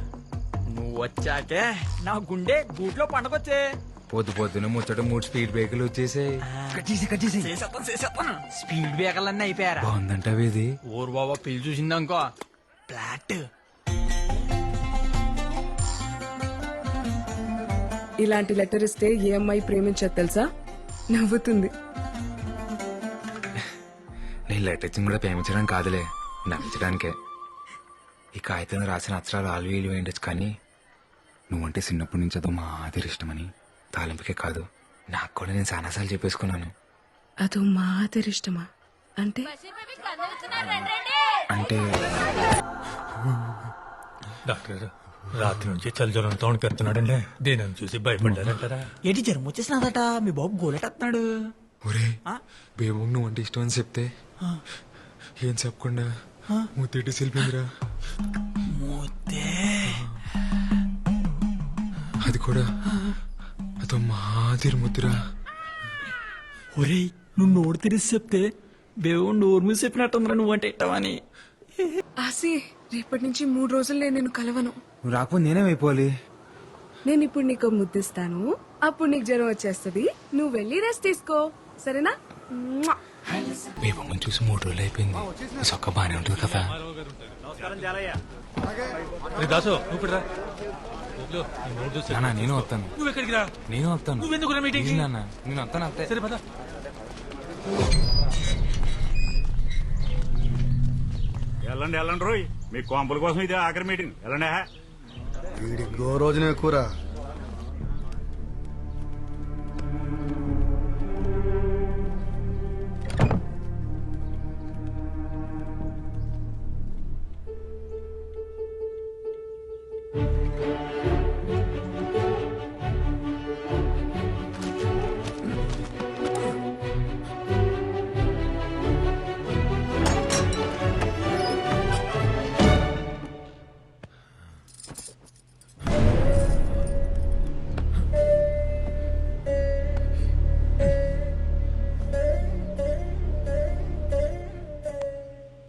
నువ్వు వచ్చాకే నా గుండె గూట్లో పండగొచ్చే. పొద్దు పొద్దున ముచ్చట 3 స్పీడ్ బ్రేకర్లు వచ్చేసాయి. స్పీడ్ బ్రేకర్లన్నీ అయిపోయారా? బాగుందంటావు ఇది. ఊరు బాబా పిల్లి చూసిందనుకో ఫ్లాట్. ఇలాంటి లెటర్ ఇస్తే ఏ అమ్మాయి ప్రేమించదు తెలుసా? నవ్వుతుంది. నేను లెటర్ ఇచ్చింది కూడా ప్రేమించడం కాదులే, నవ్వించడానికే. ఈ కాగితం రాసిన అక్షరాలు ఆల్వీలు వేయండొచ్చు, కానీ నువ్వంటే చిన్నప్పటి నుంచి అదో మాదిరి ఇష్టమని తాలింపుకే కాదు నాకు కూడా నేను చాలాసార్లు చెప్పేసుకున్నాను. అదో మాదిరి ఇష్టమా అంటే? అంటే డాక్టర్ రాత్రి నుంచి చలిజ్వరంతో వణికెత్తున్నాడండి. దీనిని చూసి భయపడ్డారంటారా? ఏంటి జ్వరం వచ్చేసినదట, మీ బాబు గోలెట్టేస్తున్నాడు. ఒరే బేబు నువ్వు అంటే ఇష్టం అని చెప్తే ఏం చెప్పకుండా ముత్తేటి సెల్పిందిరా. అది కూడా అదో మాదిరి ముద్దురా. ఒరేయ్ నువ్వు నోరు తెరిసి చెప్తే బేబు నోరు మూసి చెప్పినట్టుందిరా నువ్వంటే ఇట్టమని. ఆసి రేపటి నుంచి 3 రోజులు నేను కలవను. నువ్వు రాకపోతే నేనేమైపోవాలి? నేను ఇప్పుడు నీకు ముద్దిస్తాను, అప్పుడు నీకు జ్వరం వచ్చేస్తుంది. నువ్వు వెళ్ళి రెస్ట్ తీసుకో, సరేనా? బేబమ్మని చూసి 3 రోజులు అయిపోయింది. సొక్క బానే ఉంటుంది కదా. దాసు నాన్న నేను వస్తాను. నువ్వు ఎక్కడికి రా? నేను వస్తాను. నువ్వెందుకు రా మీటింగ్? నాన్న నేను వస్తాను అంతే. సరే పద. వెళ్ళండి వెళ్ళండి రోయ్, మీ కోంపుల కోసం ఇదే ఆఖరి మీటింగ్. వెళ్ళండి. వీడికి రోజునే కూర.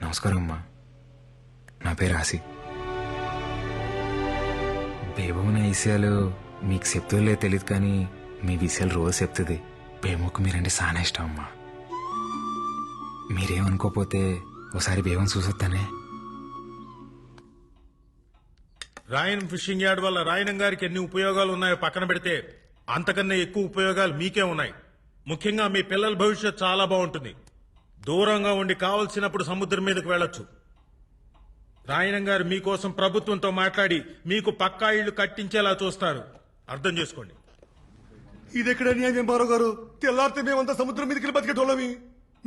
నమస్కారం అమ్మా, నా పేరు ఆసి. బేబమ్మ నా విషయాలు మీకు చెప్తుందో తెలియదు, కానీ మీ విషయాలు రోజు చెప్తుంది. బేబమ్మకు మీరంటే చాలా ఇష్టం అమ్మా. మీరేమనుకోపోతే ఒకసారి బేబం చూసొస్తానే. రాయన్ ఫిషింగ్ యార్డ్ వల్ల రాయనం గారికి ఎన్ని ఉపయోగాలు ఉన్నాయో పక్కన పెడితే అంతకన్నా ఎక్కువ ఉపయోగాలు మీకే ఉన్నాయి. ముఖ్యంగా మీ పిల్లల భవిష్యత్ చాలా బాగుంటుంది. దూరంగా ఉండి కావలసినప్పుడు సముద్రం మీదకు వెళ్లొచ్చు. రాయనం గారు మీకోసం ప్రభుత్వంతో మాట్లాడి మీకు పక్కా ఇళ్లు కట్టించేలా చూస్తారు. అర్థం చేసుకోండి. ఇదెక్కడ న్యాయం బారో గారు? తెల్లారితే మేమంతా సముద్రం మీదకి బతికేటోళ్ళమి.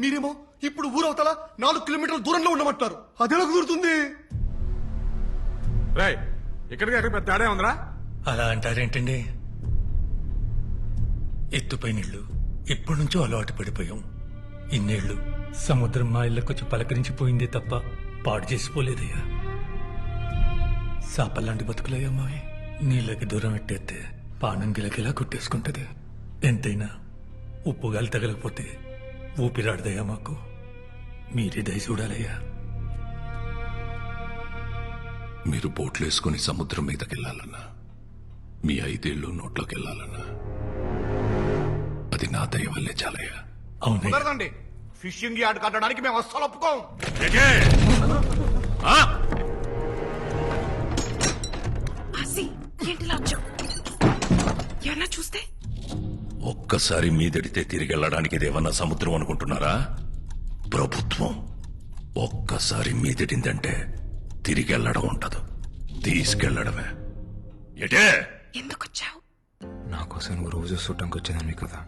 మీరేమో ఇప్పుడు ఊరవతల 4 కిలోమీటర్ల దూరంలో ఉండమంటారు. అదెలా కుదురుతుంది? రాయ్ ఇక్కడికి అక్కడ పెద్ద తేడా ఉందిరా. అలా అంటారేంటండి? ఎత్తుపై నీళ్లు ఎప్పటి నుంచో అలవాటు పడిపోయాం. ఇన్నేళ్లు సముద్రం మా ఇళ్ళకొచ్చి పలకరించిపోయిందే తప్ప పాడు చేసిపోలేదయ్యా. సాపల్లాంటి బతుకులయ్యా మావి. నీళ్ళకి దూరం పెట్టేస్తే పానం గిలకిలా కొట్టేసుకుంటది. ఎంతైనా ఉప్పు గాలి తగలకపోతే ఊపిరాడదయ్యా మాకు. మీరే దయ చూడాలయ్యా. మీరు బోట్లేసుకుని సముద్రం మీదకెళ్లాలన్నా మీ 5 ఏళ్ళు నోట్లోకి వెళ్ళాలన్నా అది నా దయ వల్లే చాలయ్యా. కుదరదండి. ఫిషింగ్ యార్డ్ కట్టడానికి మేము అస్సలు ఒప్పుకోం. ఏంటిలా వచ్చావు? ఎవరన్నా చూస్తే ఒక్కసారి మీదడితే తిరిగి వెళ్ళడానికి ఇదేమన్నా సముద్రం అనుకుంటున్నారా? ప్రభుత్వం. ఒక్కసారి మీదడిందంటే తిరిగి వెళ్ళడం ఉండదు, తీసుకెళ్లడమే. ఎటే ఎందుకు వచ్చావు? నా కోసం నువ్వు రోజు చూడటానికి వచ్చేదాన్ని కదా,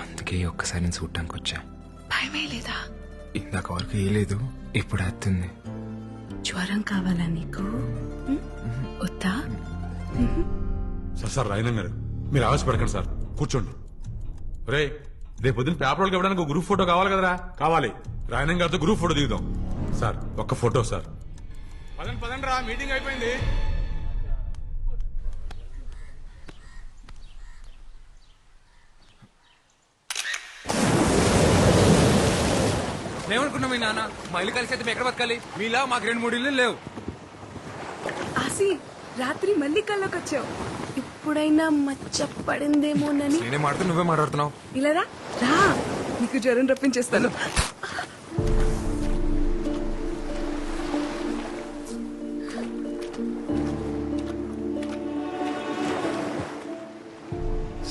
అందుకే ఒక్కసారి నేను చూడటానికి వచ్చా. భయమే లేదా? ఇందాక వరకు వేయలేదు, ఇప్పుడు వస్తుంది. జ్వరం కావాలా నీకు? వద్దా? సార్ రాయన గారు, మీరు ఆవేశపడకండి సార్, కూర్చోండి. రే, రేపు పొద్దున్న పేపర్ వాళ్ళకి ఇవ్వడానికి ఒక గ్రూప్ ఫోటో కావాలి కదరా? కావాలి. రాయన గారితో గ్రూప్ ఫోటో దిగుదాం. సార్ ఒక్క ఫోటో సార్. పదండి పదండి రా, మీటింగ్ అయిపోయింది. మేమనుకున్నాం మీ నాన్న మా ఇల్లు కలిసి అయితే ఎక్కడ బతకాలి? మీలా మాకు 2-3 ఇల్లు లేవు. ఆసి, రాత్రి మళ్ళీ కల్లోకి వచ్చావు. ఇప్పుడైనా మచ్చ పడిందేమోనని. నేనే మాట్లాడుతూ నువ్వే మాట్లాడుతున్నావు. ఇలా రా, నీకు జ్వరం రప్పించేస్తాను.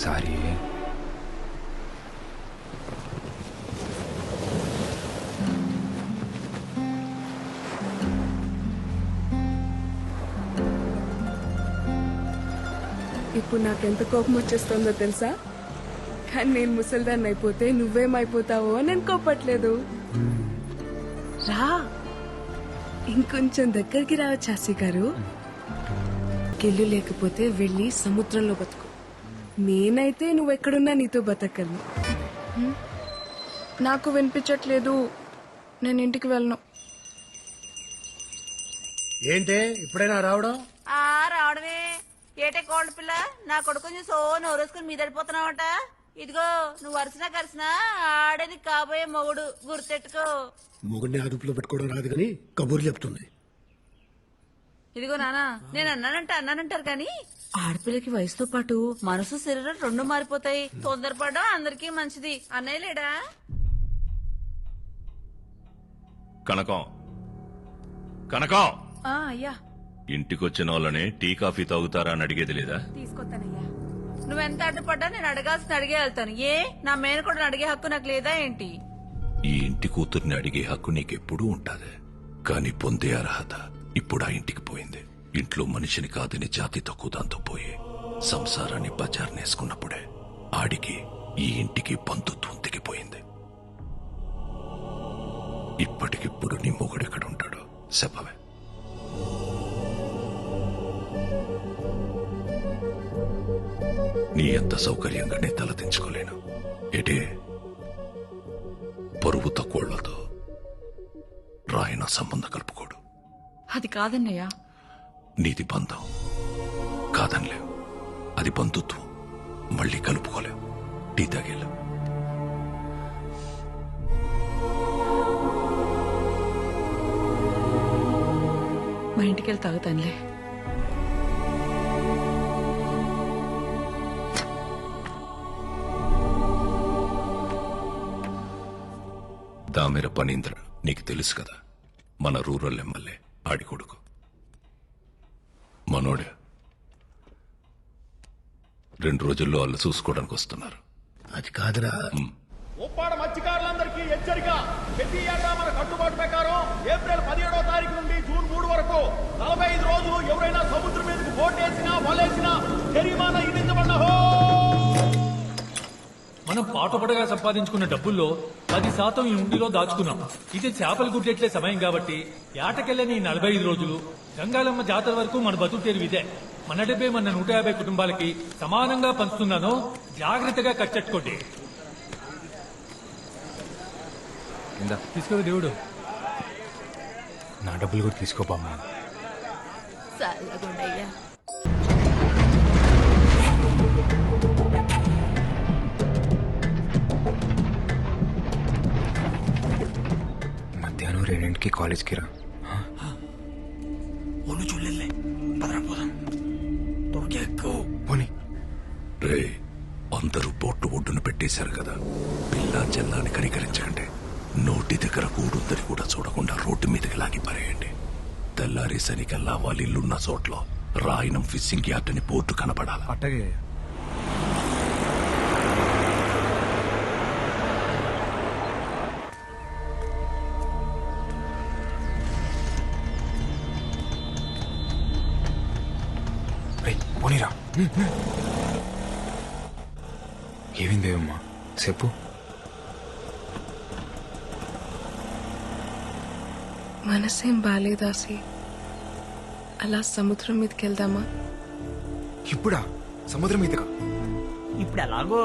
సారీ. ఇప్పుడు నాకెంత కోపం వచ్చేస్తుందో తెలుసా? కానీ నేను ముసల్దాన్ని అయిపోతే నువ్వేమైపోతావో నేను కోపట్లేదు. రా, ఇంకొంచెం దగ్గరికి రావచ్చు ఆసి గారు. గిల్లు లేకపోతే వెళ్ళి సముద్రంలో బతుకు. నేనైతే నువ్వెక్కడున్నా నీతో బతకను. నాకు వినిపించట్లేదు, నేను ఇంటికి వెళ్ళను. ఏంటే ఇప్పుడైనా రావడం? రావడమే ఏటే కోల్డ్ పిల్ల, నా కొడుకుని సో నోరేసుకుని మీదడిపోతున్నావట. ఇదిగో నువ్వు వరుసనా కలిసినా ఆడని కాబోయే మొగుడు, గుర్తెట్టుకో. మొగుడిని అదుపులో పెట్టుకోవడం రాదు కానీ కబుర్లు చెప్తుంది. ఇదిగో నానా, నేను అన్నానంటారు కానీ ఆడపిల్లకి వయసుతో పాటు మనసు శరీరం 2 మారిపోతాయి. తొందరపడడం అందరికీ మంచిది. అన్నయ్య లేడా? కనకం, కనకం, అయ్యా ఇంటికొచ్చిన వాళ్ళని టీ కాఫీ తాగుతారా అని అడిగేది లేదా? తీసుకొస్తానయ్యా. నువ్వెంత అడ్డుపడ్డా నేను అడగాల్సిన అడిగే వెళ్తాను. ఏ నా మేనకోడని అడిగే హక్కు నాకు లేదా ఏంటి? ఈ ఇంటి కూతుర్ని అడిగే హక్కు నీకెప్పుడూ ఉంటాది, కానీ పొందే అర్హత ఇప్పుడు ఆ ఇంటికి పోయింది. ఇంట్లో మనిషిని కాదని జాతి తక్కువ దాంతో పోయి సంసారాన్ని బజార్నేసుకున్నప్పుడే ఆడికి ఈ ఇంటికి బంధుత్వం తెగిపోయింది. ఇప్పటికిప్పుడు నీ మొగుడెక్కడుంటాడో చెప్పవే. నీ ఎంత సౌకర్యంగా నీ తలదించుకోలేను. ఎటే పరువు తక్కువళ్లతో రాయన సంబంధం కలుపుకోడు. అది కాదన్నయ్య. నీది బంధం కాదనిలేవు, అది బంధుత్వం. మళ్ళీ కలుపుకోలేవు. టీ తాగేలా. మా ఇంటికి వెళ్ళి తాగుతానులే. దామెర పనీంద్ర నీకు తెలుసు కదా, మన రూరల్ ఎమ్మెల్యే ఆడి కొడుకు. మనోడే 2 రోజుల్లో వాళ్ళు చూసుకోవడానికి వస్తున్నారు. అది కాదురా, ఉప్పాడ మత్స్యకారులందరికీ హెచ్చరిక. ప్రతి ఏటా మన కట్టుబాటు ప్రకారం ఏప్రిల్ 17వ తారీఖు నుండి జూన్ 3 వరకు 45 రోజులు ఎవరైనా సముద్రం మీదకు బోటేసినా వలేసినా జరిమానా విధించబడ్డహో. మనం పాటపడగా సంపాదించుకున్న డబ్బుల్లో 10% ఈ ఉండిలో దాచుకున్నాం. ఇది చేపలు గుడ్డెట్లే సమయం కాబట్టి ఏటకెళ్ళని 45 రోజులు గంగాలమ్మ జాతర వరకు మన బతుకు తెరువు ఇదే. మన డబ్బే మన 150 కుటుంబాలకి సమానంగా పంచుతున్నాను. జాగ్రత్తగా కట్టెట్టుకోండి. తీసుకో దేవుడు. నా డబ్బులు కూడా తీసుకోపమ్మా. చల్లగుండయ్యా. మధ్యాహ్నం 2కి కాలేజ్కి రా. ఒళ్ళు చూడలే. వదిలేశారు కదా, పిల్ల చెల్లాని కనికరించకండి. నోటి దగ్గర కూడుందని కూడా చూడకుండా రోడ్డు మీదకి లాగి పారేయండి. తెల్లారేసరికల్లా వాళ్ళ ఇల్లున్న చోట్లో రాయనం ఫిషింగ్ యార్డ్ అని బోర్డు కనపడాలి. అట్టగే పోనీరా. ఏమైంది బేబమ్మా చెప్పు. మనసేం బాలేదాసి, అలా సముద్రం మీదకి వెళ్దామా? ఇప్పుడా? సముద్రం మీదగా? ఇప్పుడు ఎలాగో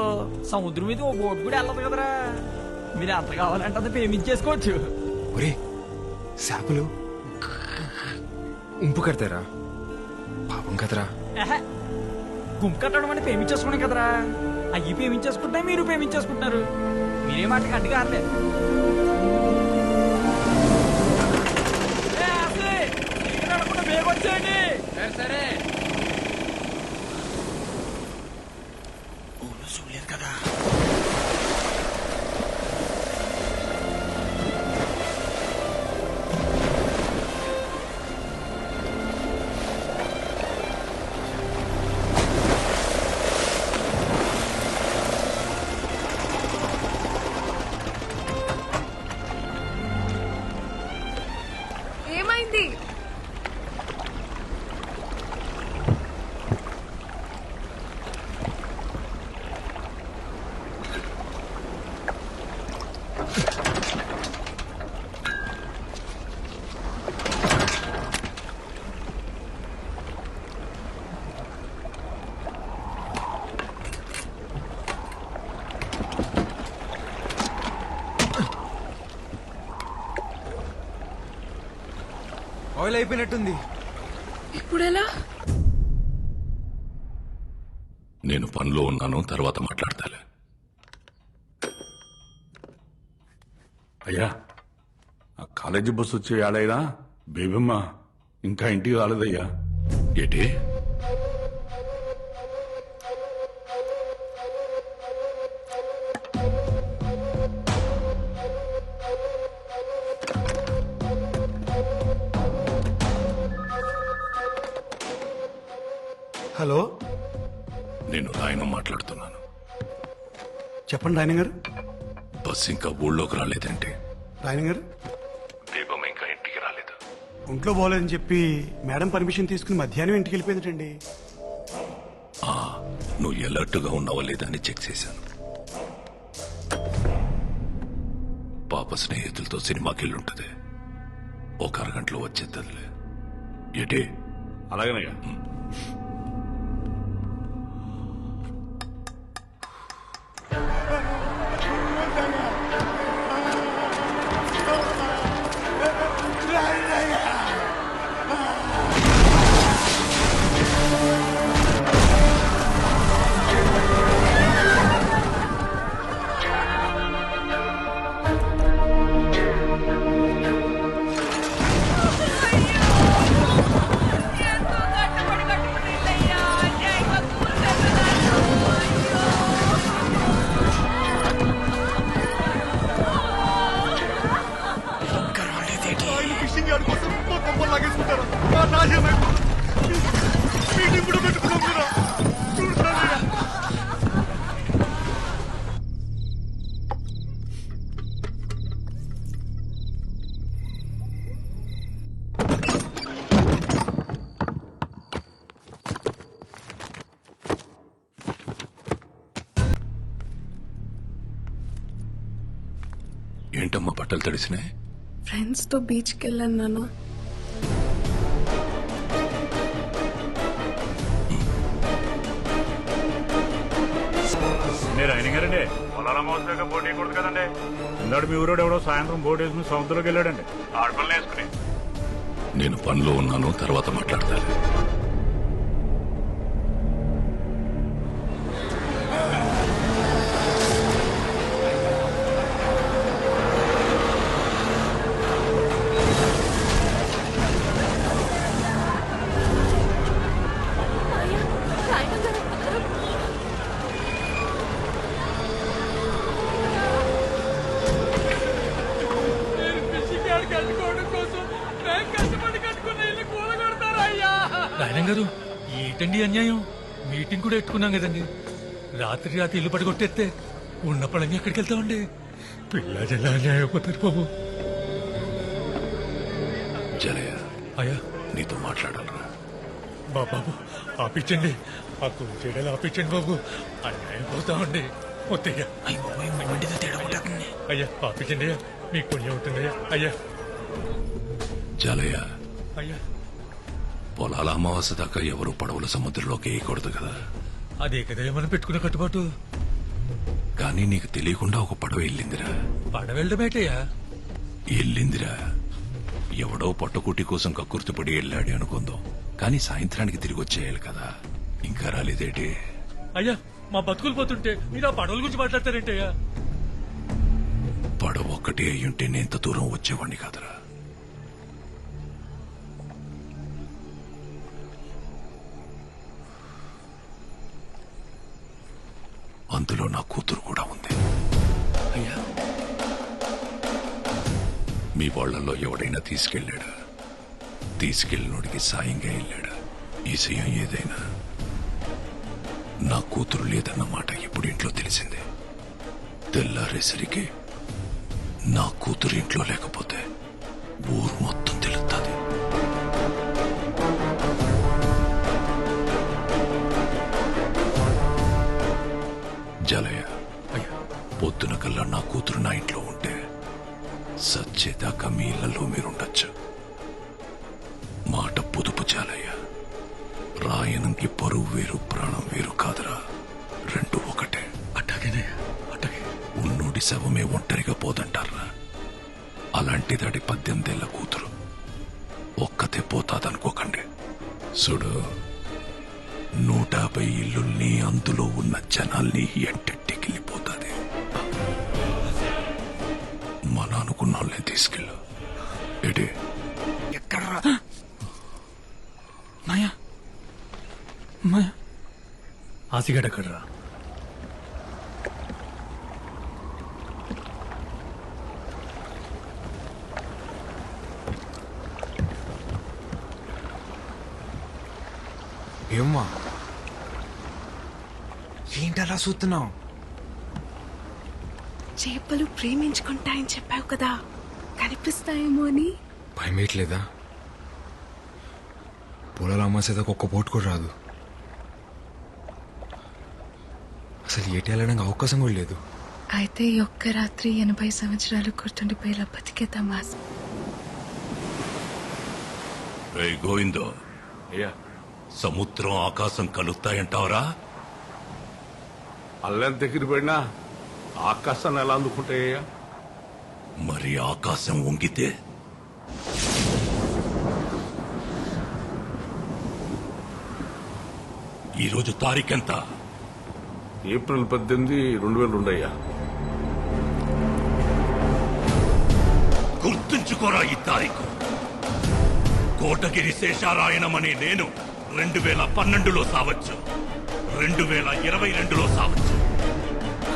సముద్రం మీద ఓ బోట్ కూడా వెళ్ళదు కదరా. మీరు ఎంత కావాలంటే అంత పేమెంట్ చేసుకోవచ్చు. ఒరే చేపలు ఉంపు కడతారా? పాపం కదరా. గుంపు కట్టడం అంటే పేమెంట్ చేసుకోవడం కదరా. అయ్యి పేమెంట్ చేసుకుంటే మీరు పేమెంట్ చేసుకుంటున్నారు. మీరే మాటకి అడ్డుగా ఆడలేదు. వచ్చేయండి. సరే చూడలేదు కదా. ఏమైంది? ఆయిల్ అయిపోయినట్టుంది. ఇప్పుడెలా? నేను పనిలో ఉన్నాను, తర్వాత మాట్లాడతాలే. అయ్యా, ఆ కాలేజీ బస్సు వచ్చే ఏడైనా బేబమ్మ ఇంకా ఇంటికి రాలేదయ్యా. ఏంటి? హలో, నేను రాయనం మాట్లాడుతున్నాను. చెప్పండి రాయన గారు. బస్సు ఇంకా ఊళ్ళోకి రాలేదంటే? రాయన గారు, దీపం ఇంకా ఇంటికి రాలేదు. ఒంట్లో బాగోలేదని చెప్పి మేడం పర్మిషన్ తీసుకుని మధ్యాహ్నం ఇంటికి వెళ్ళిపోయిందండి. నువ్వు ఎలర్ట్గా ఉన్నావా లేదా అని చెక్ చేశాను. పాప స్నేహితులతో సినిమాకి వెళ్ళుంటది. ఒక అరగంటలో వచ్చేద్దలే. ఏంటి? అలాగేనయ్యా. ఫిషింగ్ యార్డ్ కోసం మొత్తం లాగేసుకుంటారా? మీటింగ్ కూడా పెట్టుకున్నాం కదా. ఏంటమ్మా బట్టలు తడిసినాయి? ఫ్రెండ్స్ తో బీచ్కి వెళ్ళాను నాన్న. మీరు ఆయన గారండి పొలాల మోసగా బోట్ వేయకూడదు కదండి. ఇందాడు మీ ఊరోడు ఎవడో సాయంత్రం బోట్ వేసుకుని సముద్రంలోకి వెళ్ళాడండి. ఆడపిల్లలు వేసుకుని. నేను పనిలో ఉన్నాను, తర్వాత మాట్లాడతాను. ఏంటండి అన్యాయం? మీటింగ్ కూడా పెట్టుకున్నాం కదండి. రాత్రి ఇల్లు పడగొట్టేస్తే ఉన్న పడంగా ఎక్కడికి వెళ్తామండి? పిల్లలు అన్యాయం అయిపోతారు బాబు. జలయ, అయ్యా నీతో మాట్లాడాలరా. బాబు ఆపించండి, ఆ చేయడాలు ఆపించండి బాబు. అన్యాయం పోతామండి. వద్దయ్యా, అయ్యా ఆపించండి అయ్యా, మీకు పుణ్యం అవుతుందయ్యా. అయ్యా జలయ, అయ్యా పొలాల అమావాస్య దాకా ఎవరు పడవలు సముద్రంలోకి వేయకూడదు కదా. అదే కదా మనం పెట్టుకున్న కట్టుబాటు. కానీ నీకు తెలియకుండా ఒక పడవ వెళ్ళిందిరా. పడవెళ్ళడమేటయ్యా? వెళ్ళిందిరా. ఎవడో పట్టుకుట్టి కోసం కక్కుర్తిపడి వెళ్ళాడు అనుకుందాం. కానీ సాయంత్రానికి తిరిగి వచ్చేయాలి కదా. ఇంకా రాలేదేటి? అయ్యా మా బతుకులు పోతుంటే మీరు ఆ పడవల గురించి మాట్లాడతారేంటయ్యా? పడవ ఒక్కటే అయ్యుంటే నేను ఇంత దూరం వచ్చేవాడిని కాదురా. అందులో నా కూతురు కూడా ఉంది. అయ్యా మీ వాళ్ళల్లో ఎవడైనా తీసుకెళ్ళాడా? తీసుకెళ్ళినోడికి సాయంగా వెళ్ళాడా? ఈ సయం ఏదైనా నా కూతురు లేదన్న మాట ఇప్పుడు ఇంట్లో తెలిసిందే. తెల్లారేసరికి నా కూతురు ఇంట్లో లేకపోతే ఊరు మొత్తం తెలుస్తుంది. జలయ, పొద్దున కల్లా నా కూతురు నా ఇంట్లో ఉంటే సచ్చేదాకా మీ ఇళ్లలో మీరుండొచ్చు. మాట పొదుపు జాలయ్య. రాయనంకి పరువు వేరు, ప్రాణం వేరు కాదురా. రెండు ఒకటే. అట్టాగేనే అట్టాగే. ఉన్నోడి శవమే ఒంటరిగా పోదంటారా. అలాంటిదాడి 18 ఏళ్ల కూతురు ఒక్కతే పోతాదనుకోకండి. చూడు, 150 ఇల్లుల్ని, అందులో ఉన్న జనాల్ని ఎంటెట్టికెళ్ళిపోతాది. మన అనుకున్న వాళ్ళని తీసుకెళ్ళు. ఏడే ఎక్కడ్రా మాయా? మాయా ఆసిగడ్ ఎక్కడ్రా? ఏమ్మా ఏంటలా చూస్తున్నావు? చేపలు ప్రేమించుకుంటాయని చెప్పావు కదా, కనిపిస్తాయేమో అని. భయమేయట్లేదా? పొలాల అమ్మాసేదాకా ఒక్క బోట్ కూడా రాదు. అసలు ఏటి వెళ్ళడానికి అవకాశం కూడా లేదు. అయితే ఈ ఒక్క రాత్రి 80 సంవత్సరాలు గుర్తుండిపోయేలా బతికేద్దామా? గోవిందో, సముద్రం ఆకాశం కలుస్తాయంటావరా? అల్లెంత దగ్గర పడినా ఆకాశాన్ని ఎలా అందుకుంటాయ్యా? మరి ఆకాశం వంగితే? ఈరోజు తారీఖెంత? ఏప్రిల్ 18, 2002 అయ్యా. గుర్తుంచుకోరా ఈ తారీఖు. కోటగిరి శేషారాయణమనే నేను 2012లో సావచ్చు, 2022లో సావచ్చు.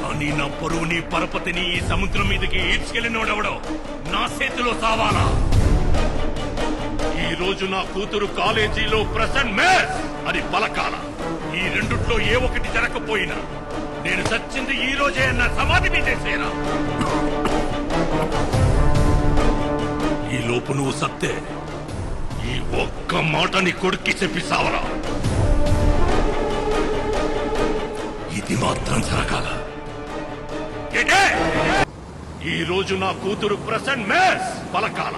కానీ నా పరువుని, పరపతిని ఈ సముద్రం మీదకి ఈడ్చుకెళ్ళినోడెవడో నా చేతిలో సావాలా. ఈ రోజు నా కూతురు కాలేజీలో ప్రెసెంట్ మేస్ అని పలకాల. ఈ రెండుట్లో ఏ ఒకటి జరగకపోయినా నేను చచ్చింది ఈ రోజే అన్న సమాధి మీదేసేరా. ఈ లోపు నువ్వు సత్తే ఈ ఒక్క మాటని కొడుక్కి చెప్పి సావరా. ఇది మాత్రం జరగాల. ఈ రోజు నా కూతురు present mace పలకాల.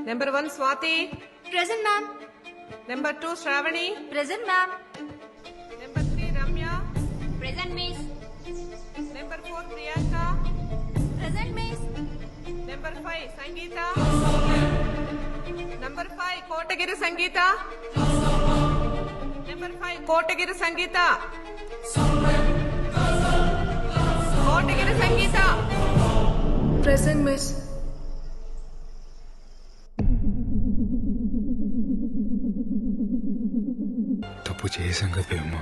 Number 1 Swati. Present, ma'am. Number 2 Shravani. Present, ma'am. Number 3 Ramya. Present, miss. Number 4 Priyanka. Present, miss. Number 5 Sangeeta. Number 5 Kotagiri Sangeeta. Number 5 Kotagiri Sangeeta. Kotagiri Sangeeta. Present miss. తప్పు చేశాం కదా అమ్మా.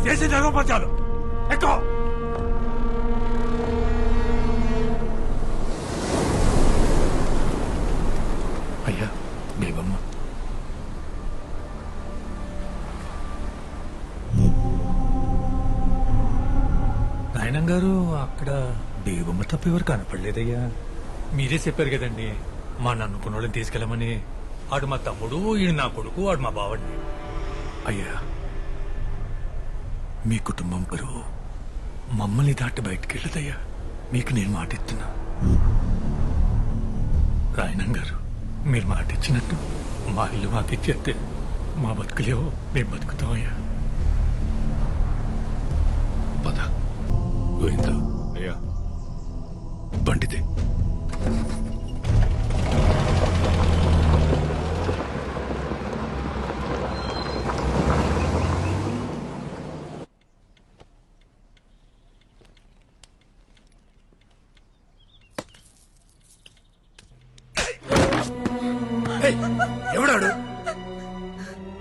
చేసి జగపరచాలు ఎక్కువ. అయ్యా బేబమ్మ నాయనం గారు అక్కడ బేబమ్మ తప్ప ఎవరు కనపడలేదయ్యా. మీరే చెప్పారు కదండి మా నన్నుకున్న వాళ్ళని తీసుకెళ్ళమని. ఆడు మా తమ్ముడు, ఈడు నా కొడుకు, ఆడు మా బావండి. అయ్యా మీ కుటుంబం పరువు మమ్మల్ని దాటి బయటికి వెళ్ళదయ్యా. మీకు నేను మాట ఇస్తున్నా. రాయనం గారు మీరు మాట ఇచ్చినట్టు మా ఇల్లు మాకు ఇచ్చేస్తే మా బతుకులేవో మేము బతుకుతామయ్యా. పద గోవింద. అయ్యా బండితే. ఎవడాడు?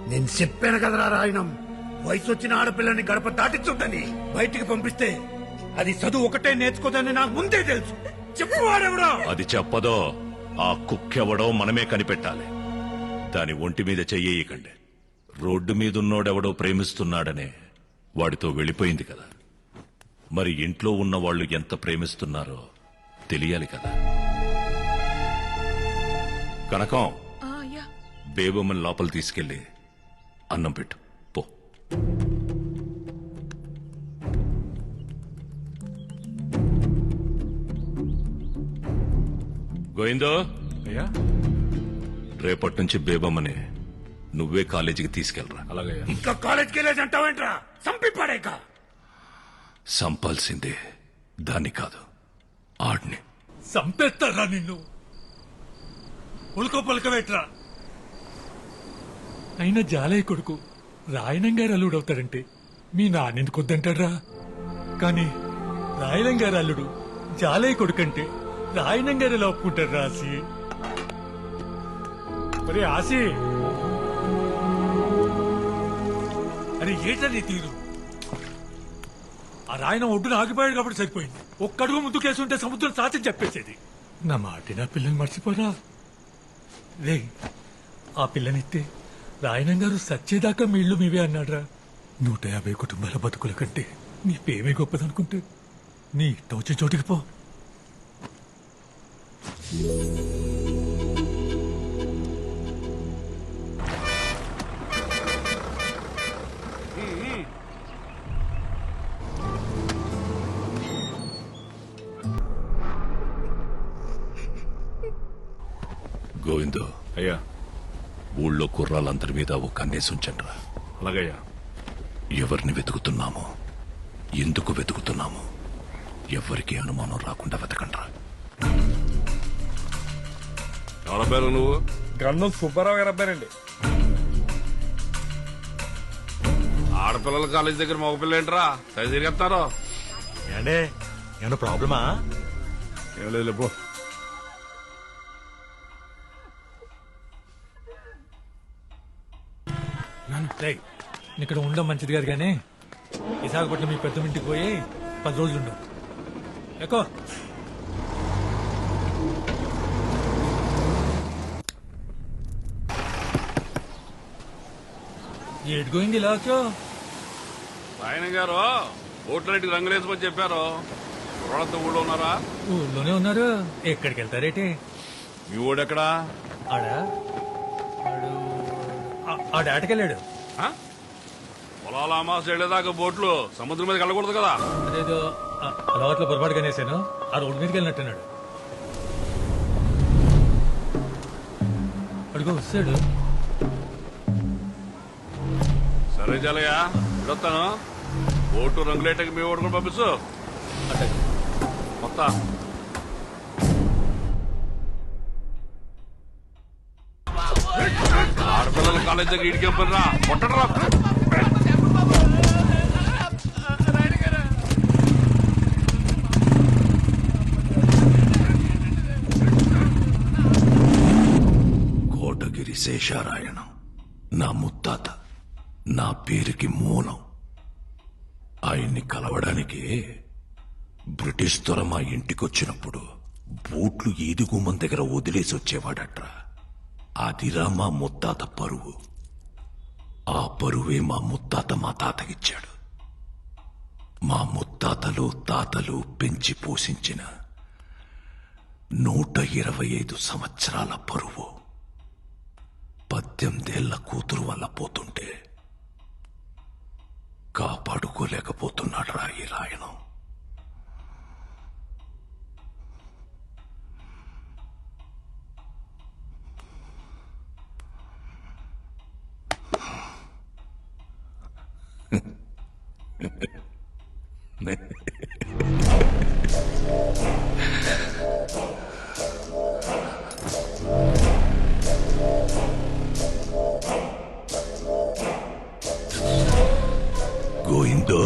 నేను చెప్పాను కదరా రాయనం, వయసు వచ్చిన ఆడపిల్లని గడప దాటించుందని. బయటికి పంపిస్తే అది చదువు ఒకటే నేర్చుకోదని నాకు ముందే తెలుసు. చెప్పువాడెవడో. అది చెప్పదో ఆ కుక్కెవడో మనమే కనిపెట్టాలి. దాని ఒంటి మీద చెయ్యకండి. రోడ్డు మీదున్నోడెవడో ప్రేమిస్తున్నాడనే వాడితో వెళ్ళిపోయింది కదా. మరి ఇంట్లో ఉన్న వాళ్ళు ఎంత ప్రేమిస్తున్నారో తెలియాలి కదా. కనకం, బేబమ్మని లోపల తీసుకెళ్లి అన్నం పెట్టు పో. గోవిందో. అయ్యా రేపటి నుంచి బేబమ్మని నువ్వే కాలేజీకి తీసుకెళ్ళరా. అలాగే. ఇంకా కాలేజ్కి వెళ్ళేసి అంటావేంట్రా? సంపి పడేక. సంపాల్సిందే దాన్ని కాదు, ఆడిని. సంపేస్తారా నిన్ను? ఉల్కో పలకవేట్రా. అయినా జాలయ్య కొడుకు రాయనం గారు అల్లుడు అవుతాడంటే మీ నాన్నెందుకు వద్దంటాడ్రా? కానీ రాయనం గారు అల్లుడు జాలయ్య కొడుకంటే రాయనం గారు ఎలా ఒప్పుకుంటారు ఆసి? మరి ఆసి అరే ఏటా నీ తీరు? ఆ రాయనం ఒడ్డున ఆగిపోయాడు కాబట్టి సరిపోయింది. ఒక్కడుగు ముందుకేసుంటే సముద్రం సాధ్యం చెప్పేసేది. నా మాట నా పిల్లని మర్చిపోరా రే. ఆ పిల్లనిస్తే రాయనం గారు సచ్చేదాకా మీ ఇల్లు మీవే అన్నాడ్రా. 150 కుటుంబాల బతుకుల కంటే నీ పేమే గొప్పదనుకుంటే నీ టోచి చోటికి పో. గోవిందో. అయ్యా ఊళ్ళో కుర్రాళ్ళందరి మీద ఒక కన్నేసి ఉంచండిరా. అలాగయ్యా. ఎవరిని వెతుకుతున్నామో, ఎందుకు వెతుకుతున్నామో ఎవరికి అనుమానం రాకుండా వెతకండ్రా. ఎవరి పేరు నువ్వు? గంధం సుబ్బారావు గారు అబ్బారండి. ఆడపిల్లల కాలేజ్ దగ్గర మగపిల్ల ఏంట్రా సై తిరిగేస్తారు? ఏండే ఏమన్నా ప్రాబ్లమా? ఏం లేదు పో. ఇక్కడ ఉండడం మంచిది కాదు కానీ విశాఖపట్నం మీ పెద్ద ఇంటికి పోయి 10 రోజులు ఉండు. ఎక్కువ ఏడు గోయింది ఇలా వచ్చో. ఆయన గారు ఓట్లన్నిటికి రంగులేసమని చెప్పారు. కుర్రాళ్ళతో ఊళ్ళో ఉన్నారా? ఊళ్ళోనే ఉన్నారు. ఎక్కడికి వెళ్తారేటి? మీ ఊడెక్కడా? ఆడకెళ్ళాడు. పొలాల అమాస వెళ్ళేదాకా బోట్లు సముద్రం మీదకి వెళ్ళకూడదు కదా. అదేదో అలవాట్లో పొరపాటుగా నేసాను. ఆ రోడ్డు మీదకి వెళ్ళినట్టున్నాడు. అడుగు వస్తాడు. సరే చాలయ్యా, ఇడొస్తాను. ఓటు రంగులేటకి మీ ఓటు కూడా పంపిస్తూ మొత్తం కాలేజ్ దగ్గర ఇడికేం పని రా కొట్టడరా కోటగిరి శేషారాయణం నా ముత్తాత, నా పేరుకి మూలం. ఆయన్ని కలవడానికి బ్రిటిష్ దొర మా ఇంటికొచ్చినప్పుడు బూట్లు ఈది గుమ్మం దగ్గర వదిలేసి వచ్చేవాడట్రా. అదిరా మా ముత్తాత పరువు. ఆ పరువే మా ముత్తాత మా తాతకిచ్చాడు. మా ముత్తాతలు తాతలు పెంచి పోషించిన 125 సంవత్సరాల పరువు 18 ఏళ్ల కూతురు వల్ల పోతుంటే కాపాడుకోలేకపోతున్నాడు రా ఈ రాయణం. గోయిందో,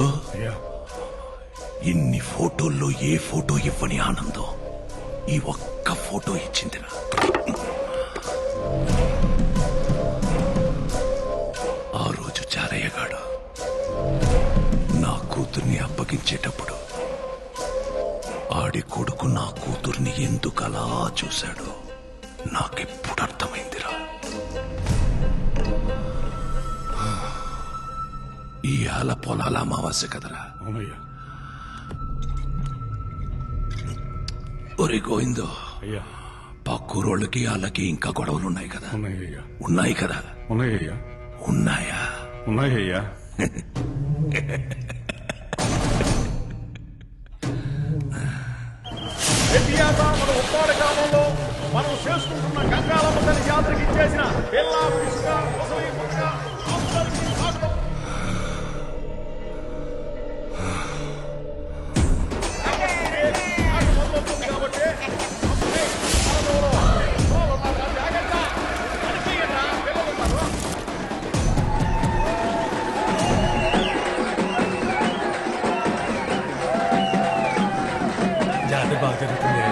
ఇన్ని ఫోటోల్లో ఏ ఫోటో ఇవ్వని ఆనందం ఈ ఒక్క ఫోటో ఇచ్చిందిరా. ఆ రోజు చారయ్యగాడు నా కూతుర్ని అప్పగించేటప్పుడు ఆడి కొడుకు నా కూతుర్ని ఎందుకలా చూశాడో నాకెప్పుడు అర్థమైందిరా. ఈ ఆల పొలాల అమావాస్య కదరా. ఒరే గోవిందో, పక్కూరోళ్ళకి వాళ్ళకి ఇంకా గొడవలున్నాయి కదా. ఉన్నాయి కదా. ఉన్నాయా? ఉన్నాయ్యా. మన ఉప్పాడ గ్రామంలో మనం చేసుకుంటున్న గంగాలమ్మ తల్లి జాతరకి ఇచ్చేసిన పిల్లా పిసుక, ముసలి ముక్క అందరికీ స్వాగతం. జాతర బాగా జరుగుతుంది.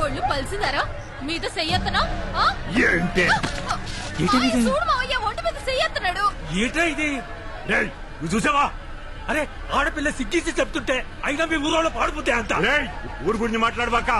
ఒళ్ళు పలిసిందారా మీద చెయ్యత్తనా ఏంటి చూడు మావయ్య ఒంటి మీద చెయ్యత్తన్నాడు. ఏట్రా ఇది? నువ్వు చూసావా? అరే ఆడపిల్ల సిగ్గేసి చెప్తుంటే అయినా మీ ఊరోళ్ళు పాడిపోతే అంత ఊరు గురించి మాట్లాడబాక.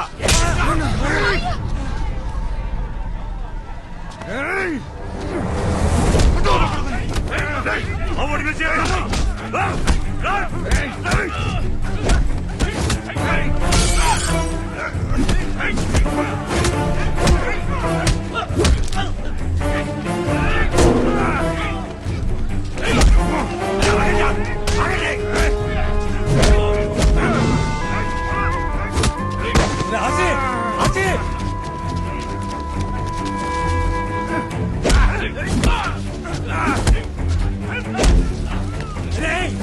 Hey!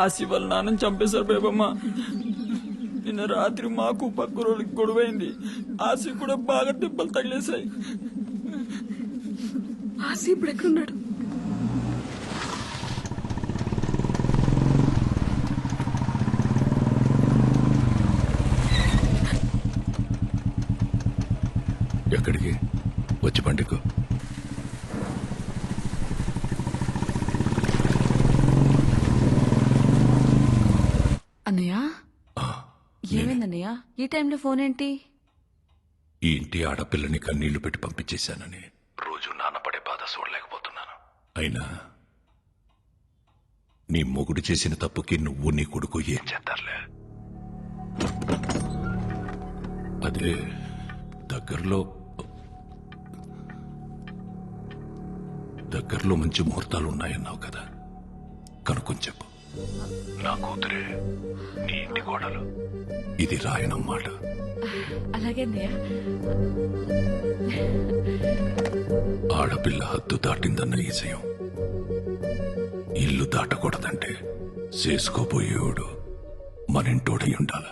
ఆసి వాళ్ళ నాన్నని చంపేశారు బేబమ్మ. నిన్న రాత్రి మాకు పక్క రోజులకి గొడవైంది. ఆసి కూడా బాగా దెబ్బలు తగిలేశాయి. ఆసి ఇప్పుడు ఎక్కడున్నాడు? ఎక్కడికి వచ్చి పండుగ అన్నయ్య ఏమైందన్నయ్య ఈ టైంలో ఫోన్ ఏంటి? ఈ ఇంటి ఆడపిల్లని కన్నీళ్లు పెట్టి పంపించేశానని రోజు నాన్నపడే బాధ చూడలేకపోతున్నాను. అయినా నీ మొగుడు చేసిన తప్పుకి నువ్వు నీ కొడుకు ఏం చేస్తారులే. అదే దగ్గరలో మంచి ముహూర్తాలు ఉన్నాయన్నావు కదా, కనుక్కొని చెప్పు. నా కూతురే నీ ఇంటి కోడలు. ఇది రాయనమ్మాట. అలాగే అన్నయ్య. ఆడపిల్ల హద్దు దాటిందన్న ఈజయం ఇల్లు దాటకూడదంటే చేసుకోబోయేవాడు మనింటోడై ఉండాల.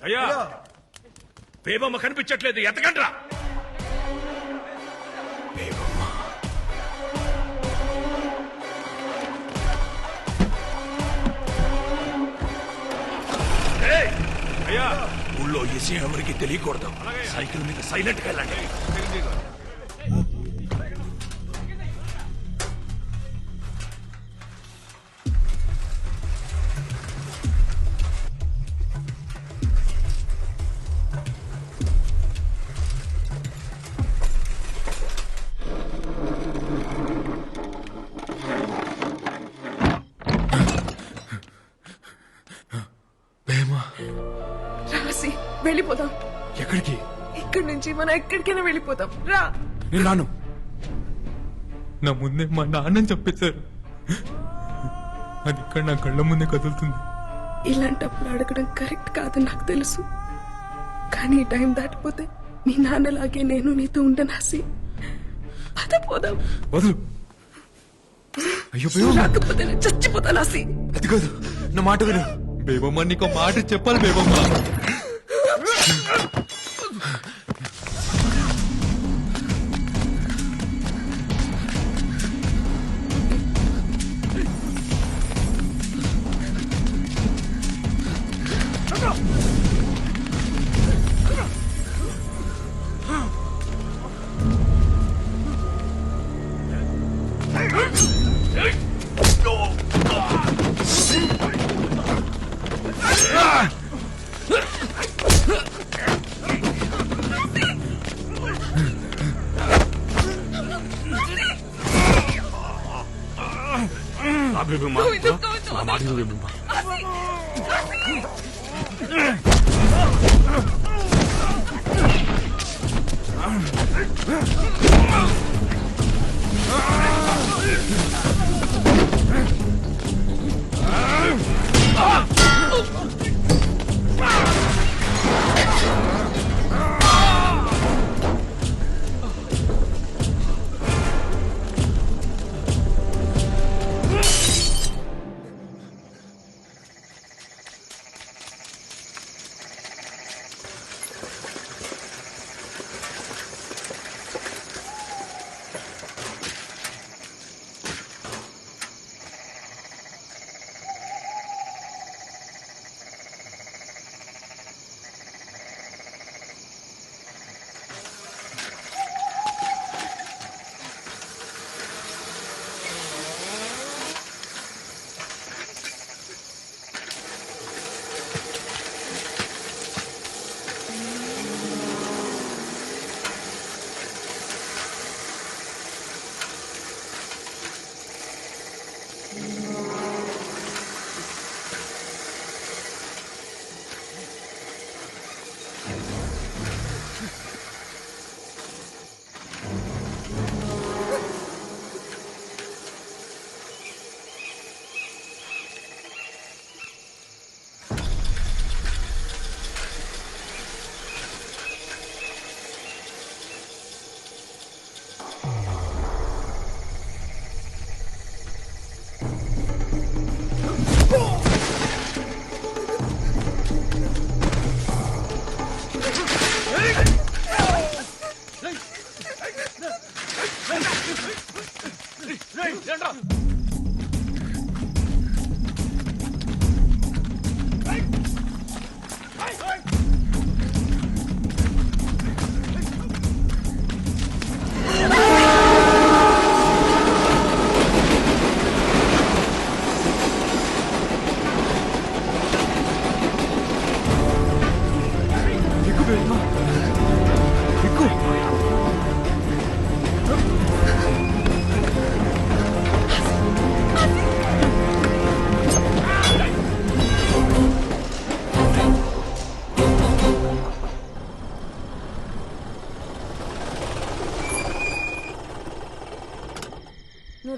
అయ్యా, బేబమ్మ కనిపించట్లేదు, ఎతకండ్రా. అయ్యా, ఊళ్ళో ఈ విషయం ఎవరికి తెలియకూడదు. సైకిల్ మీద సైలెంట్ గా వెళ్ళండి. రాసి వెళ్ళిపోదాం. ఎక్కడికి? ఇక్కడి నుంచి మనం ఎక్కడికైనా వెళ్ళిపోతాం. రా. నేను రాను. నా ముందే మా నాన్నని చంపేశారు. అది ఇక్కడ నా కళ్ళ ముందే కదులుతుంది. ఇలాంటప్పుడు అడగడం కరెక్ట్ కాదు నాకు తెలుసు, కానీ ఈ టైం దాటిపోతే మీ నాన్నలాగే నేను నీతో ఉండను. ఆసి పద పోదాం. వదులు. అయ్యో బేబమ్మ, రాకపోతే నేను చచ్చిపోతాను. ఆసి అది కాదు, నా మాట విను. బేబమ్మ నీకు మాట చెప్పాలి బేబమ్మ.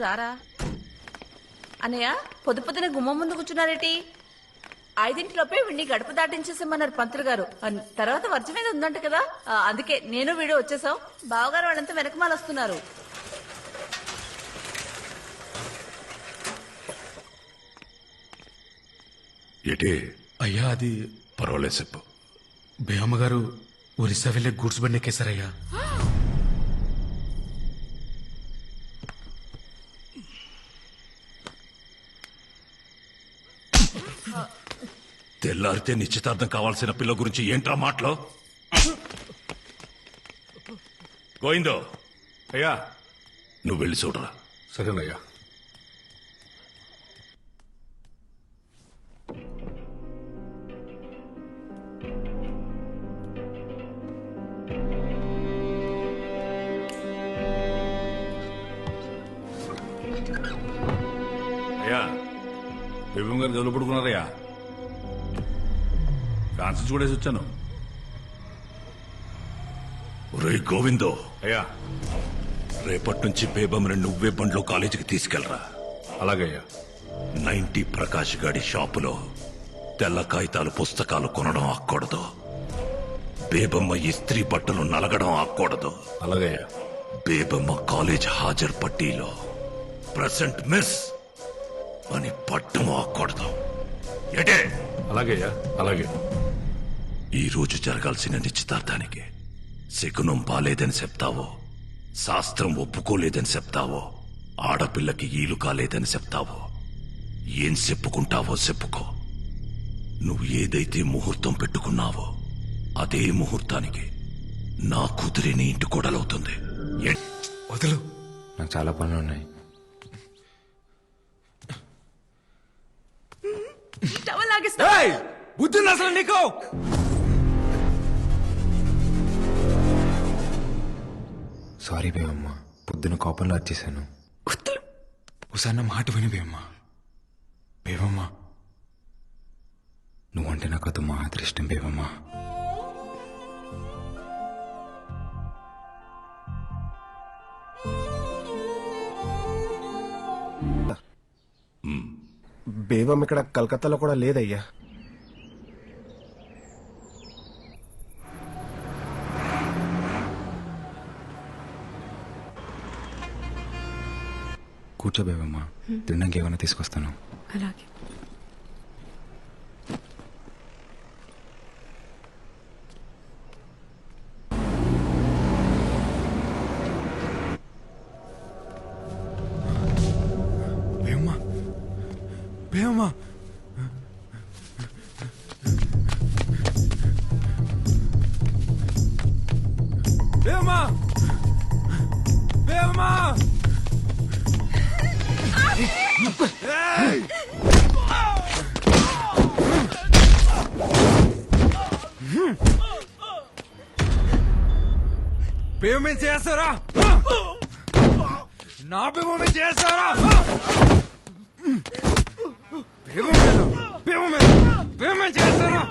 నువ్వు రారా. అన్నయ్య పొద్దు పొద్దునే గుమ్మం ముందు కూర్చున్నారేటి? 5 వీడిని గడప దాటించేసామన్నారు పంతులు గారు. తర్వాత వర్జం మీద ఉందంట కదా, అందుకే నేను వీడు వచ్చేసాం. బావగారు వాళ్ళంతా వెనకమాల వస్తున్నారు. ఏటే అయ్యా అది పర్వాలేదు చెప్పు. బేయమ్మ గారు ఒరిస్సా వెళ్ళే గూడ్స్ బండి ఎక్కేశారయ్యా. తెల్లారితే నిశ్చితార్థం కావాల్సిన పిల్ల గురించి ఏంట్రా మాటలు? గోవిందో అయ్యా నువ్వు వెళ్ళి చూడరా. సరేనయ్యా. అయ్యా బేబం గారు గదులు పడుకున్నారయ్యా. కాన్సెన్స్ చూడేసి వచ్చాను. ఒరే గోవిందో, అయ్యా రేపటి నుంచి బేబమ్ని నువ్వే బండ్లో కాలేజీకి తీసుకెళ్లరా. అలాగయ్యా. 90 ప్రకాష్ గాడి షాపులో తెల్ల కాగితాలు పుస్తకాలు కొనడం ఆక్కూడదు. బేబమ్మ ఇస్త్రీ బట్టలు నలగడం ఆక్కూడదు. అలాగయ్యా. బేబమ్మ కాలేజ్ హాజరు పట్టీలో ప్రెసెంట్ మిస్ అని పట్టం ఆక్కూడదు. ఏటే? అలాగయ్యా. అలాగే. ఈ రోజు జరగాల్సిన నిశ్చితార్థానికి శకునం బాలేదని చెప్తావో, శాస్త్రం ఒప్పుకోలేదని చెప్తావో, ఆడపిల్లకి ఈలు కాలేదని చెప్తావో, ఏం చెప్పుకుంటావో చెప్పుకో. నువ్వు ఏదైతే ముహూర్తం పెట్టుకున్నావో అదే ముహూర్తానికి నా కూతురి నీ ఇంటి కోడలవుతుంది. వదులు, నాకు చాలా పనులు ఉన్నాయి. బుద్ధి అసలు నీకు? సారీ బేవమ్మ, పొద్దున కోపంలో వచ్చేసాను. ఒకసారి నా మాట విని బేవమ్మ. బేవమ్మ, నువ్వంటే నాకు అది మాత్రం ఇష్టం బేవమ్మ. బేబం ఇక్కడ కలకత్తాలో కూడా లేదయ్యా. కూర్చో బేవమ్మ, తినడానికి ఏమైనా తీసుకొస్తాను. అలాగే. బేవమ్మ, బేవమ్మ, బేవమ్మ, బేవమ్మ. పేమెంట్ చేస్తారా? నా పేమెంట్ చేస్తారా? పేమెంట్ చేస్తారా?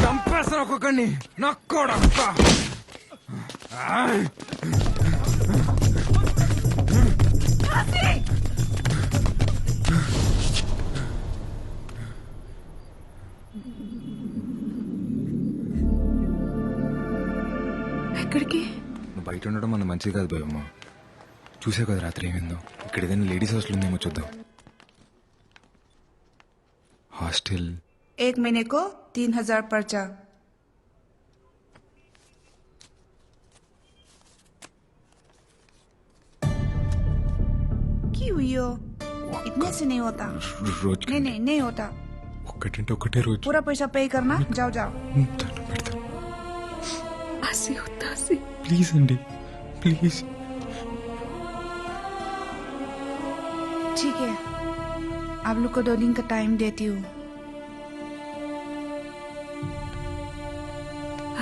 చంపేస్తాను ఒక్కొక్కడిని. నక్కోడక్క. ఎక్కడికి? నువ్వు బయట ఉండడం మన మంచిది కాదు బేవమ్మ. చూసావు కదా రాత్రి ఏమైందో. ఇక్కడ ఏదైనా లేడీస్ హాస్టల్ ఉందేమో చూద్దాం. హాస్టల్ 1 महीने को 3000 पर्चा. क्यों यो? इतने से नहीं होता. रोज नहीं होता. ఒక్కటంటే ఒకటే రోజు. पूरा पैसा पे करना. जाओ. ఆసి ఉత్తాసి. ప్లీజ్ అండి, ప్లీజ్. ठीक है, आप लोग को 2 दिन का टाइम देती हूँ.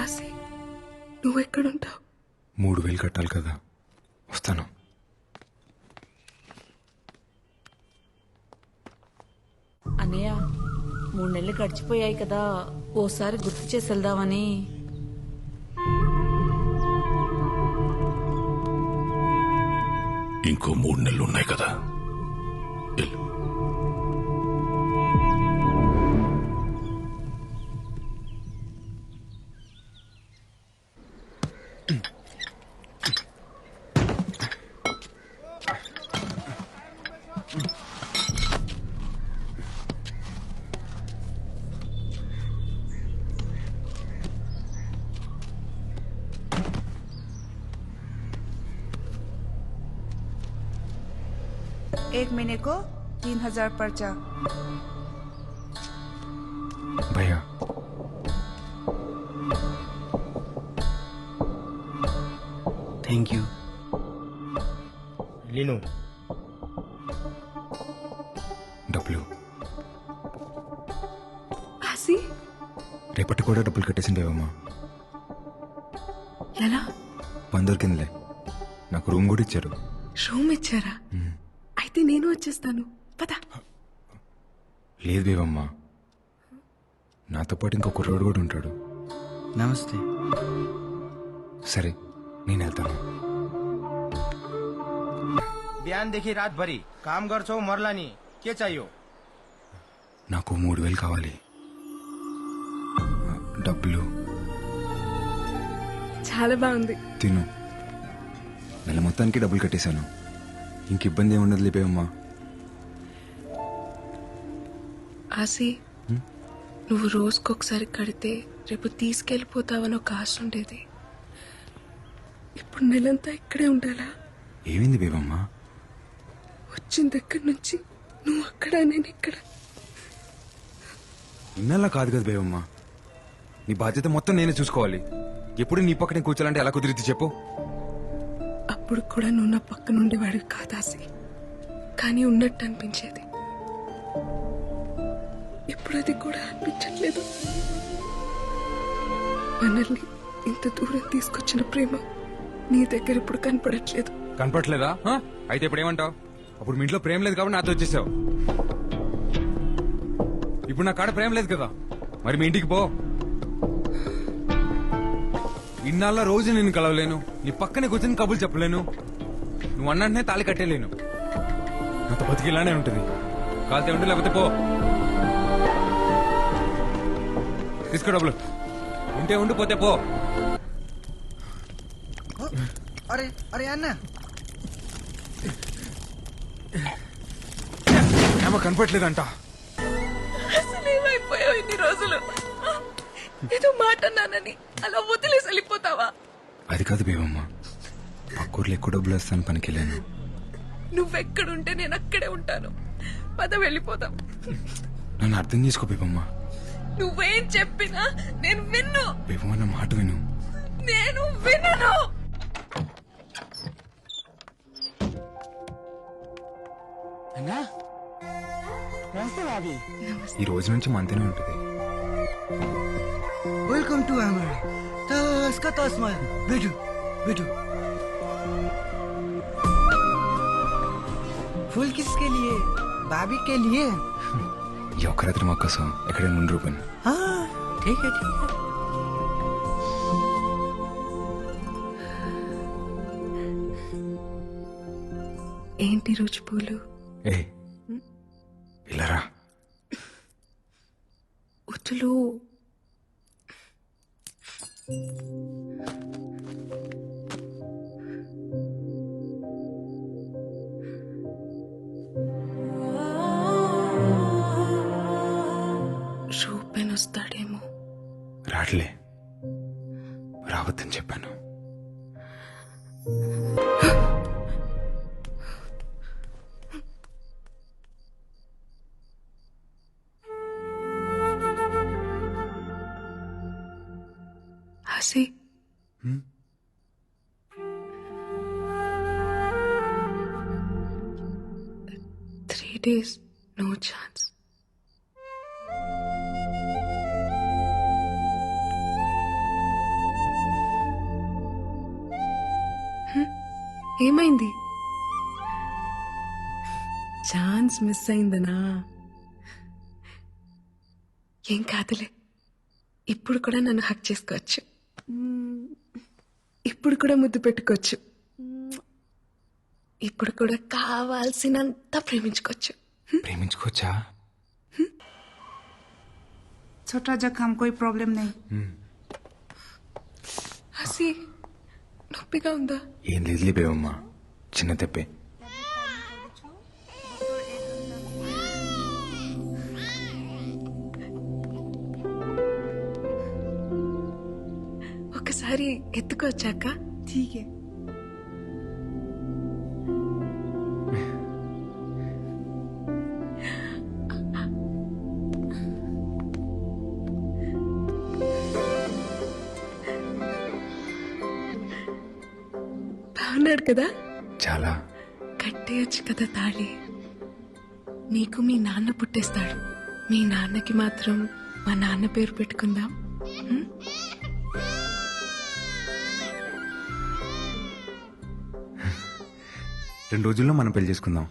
ఆసి, నువ్వు ఎక్కడుంటావు? 3000 కట్టాలి కదా, వస్తాను. అన్నయ్య 3 నెలలు గడిచిపోయాయి కదా, ఓసారి గుర్తు చేసి వెళ్దామని. ఇంకో 3 నెలలు ఉన్నాయి కదా. వెళ్ళు. एक महीने को 3000 पर्चा। भैया थैंक यू। लीनू డబ్బులు ఆసి రేపటి కూడా డబ్బులు కట్టేసింది బేబమ్మ. ఎలా? పని దొరికిందిలే. నాకు రూమ్ కూడా ఇచ్చారు. రూమ్ ఇచ్చారా? అయితే నేను వచ్చేస్తాను, పద. లేదు బేబమ్మ, నాతో పాటు ఇంకో కుర్రోడు కూడా ఉంటాడు. नमस्ते। సరే నేను వెళ్తాను. बिहान देखी रात भरी काम गर्छौ मर्ला नि के चाहियो? నాకు 3000 కావాలి. డబ్బులు చాలా బాగుంది. తిను. నెల మొత్తానికి డబ్బులు కట్టేశాను. ఇంక ఇబ్బంది ఏముండదు లేపేవమ్మా. ఆసి, నువ్వు రోజుకొకసారి కడితే రేపు తీసుకెళ్ళిపోతావని ఒక ఆశ ఉండేది. ఇప్పుడు నెలంతా ఇక్కడే ఉండాలా? ఏమైంది బేబమ్మా? వచ్చిన దగ్గర నుంచి నువ్వు అక్కడ, నేను ఇక్కడ. ఇన్నల్లా కాదు కదా బేబమ్మా. నీ బాధ్యత మొత్తం నేనే చూసుకోవాలి. ఎప్పుడు నీ పక్కనే కూర్చోాలంటే ఎలా కుదిరిద్ది చెప్పు? అప్పుడు కూడా నువ్వు నా పక్కన ఉండేవాడివి కాదాసి, కానీ ఉన్నట్టు అనిపించేది. ఇప్పుడు అది కూడా అనిపించట్లేదు. మనల్ని ఇంత దూరం తీసుకొచ్చిన ప్రేమ నీ దగ్గర ఇప్పుడు కనపడట్లేదు. కనపట్లేదా? అయితే ఇప్పుడు ఏమంటావు? అప్పుడు మీ ఇంట్లో ప్రేమ లేదు కాబట్టి నాతో వచ్చేసావు. ఇప్పుడు నా కాడ ప్రేమ లేదు కదా, మరి మీ ఇంటికి పో. ఇన్నాళ్ళ రోజు నేను కలవలేను, నీ పక్కనే కూర్చొని కబుర్లు చెప్పలేను, నువ్వు అన్నంటనే తాళి కట్టేలేను. నాతో బతికిలానే ఉంటుంది. కాలితే ఉండు, లేకపోతే పో. తీసుకో డబ్బులు. ఉంటే ఉండి, పోతే పో. अरे अरे అన్న ఏమో కనపట్లేదంట. అసలు ఏమైపోయావు ఇన్ని రోజులు? ఏదో మాట నానని అలా వదిలేసి వెళ్ళిపోతావా? అది కాదు బేబమ్మ, పక్కూర్లో ఎక్కువ డబ్బులు వస్తాను పనికి వెళ్ళాను. నువ్వెక్కడుంటే నేను అక్కడే ఉంటాను. పద వెళ్ళిపోదాం. నన్ను అర్థం చేసుకో బేబమ్మ. నువ్వేం చెప్పినా నేను విన్ను. బేబమ్మ నా మాట విను. నేను వినను. ఈ రోజు నుంచి మంతనే ఉంటుంది. वेलकम टू अमर तस का तस में बैठो बैठो। फूल किसके लिए? भाभी के लिए। ఈ ఒక్క రాత్రి మా కోసం ఎక్కడైనా ఉండి రూపన్. हाँ ठीक है ठीक है। ఏంటి రోజు పూలు? ఏ ఇలారా. వద్దులు. రూపెన్ వస్తాడేమో. రాట్లే, రావద్దని చెప్పాను. ఆసి, 3 days, no chance. ఏమైంది? ఛాన్స్ మిస్ అయిందనా? ఏం కాదులే, ఇప్పుడు కూడా నన్ను హక్ చేసుకోవచ్చు, ఇప్పుడు కూడా ముద్దు పెట్టుకోవచ్చు. ఇప్పుడు కూడా కావాల్సినంత ప్రేమించుకోవచ్చు. ప్రేమించుకోవచ్చా? छोटा जख्म कोई प्रॉब्लम नहीं. హసి నొప్పిగా ఉందా? ఏం లేదులే బేబమ్మ, చిన్న తెప్పే. ఒకసారి ఎత్తుకొచ్చాక ठीक है. బాగున్నాడు కదా? చాలా. కట్టేయచ్చు కదా తాళి. నీకు మీ నాన్న పుట్టేస్తాడు. మీ నాన్నకి మాత్రం మా నాన్న పేరు పెట్టుకుందాం. ఉం? రెండు రోజుల్లో మనం పెళ్లి చేసుకుందాం.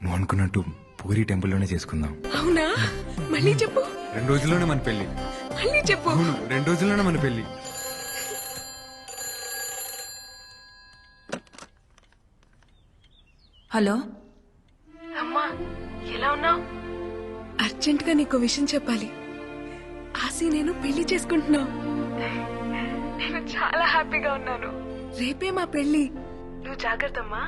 నువ్వు అనుకున్నట్టు పూరి టెంపుల్లోనే చేసుకుందాం. అవునా? మళ్ళీ చెప్పు. 2 రోజుల్లోనే మన పెళ్లి. మళ్ళీ చెప్పు. అవును, 2 రోజుల్లోనే మన పెళ్లి. హలో అమ్మా, ఎలా ఉన్నావు? అర్జెంట్ గా నీకు విషయం చెప్పాలి. ఆసి నేను పెళ్లి చేసుకుంటున్నావు. నేను చాలా హ్యాపీగా ఉన్నాను. రేపే మా పెళ్లి. నువ్వు జాగ్రత్తమ్మా.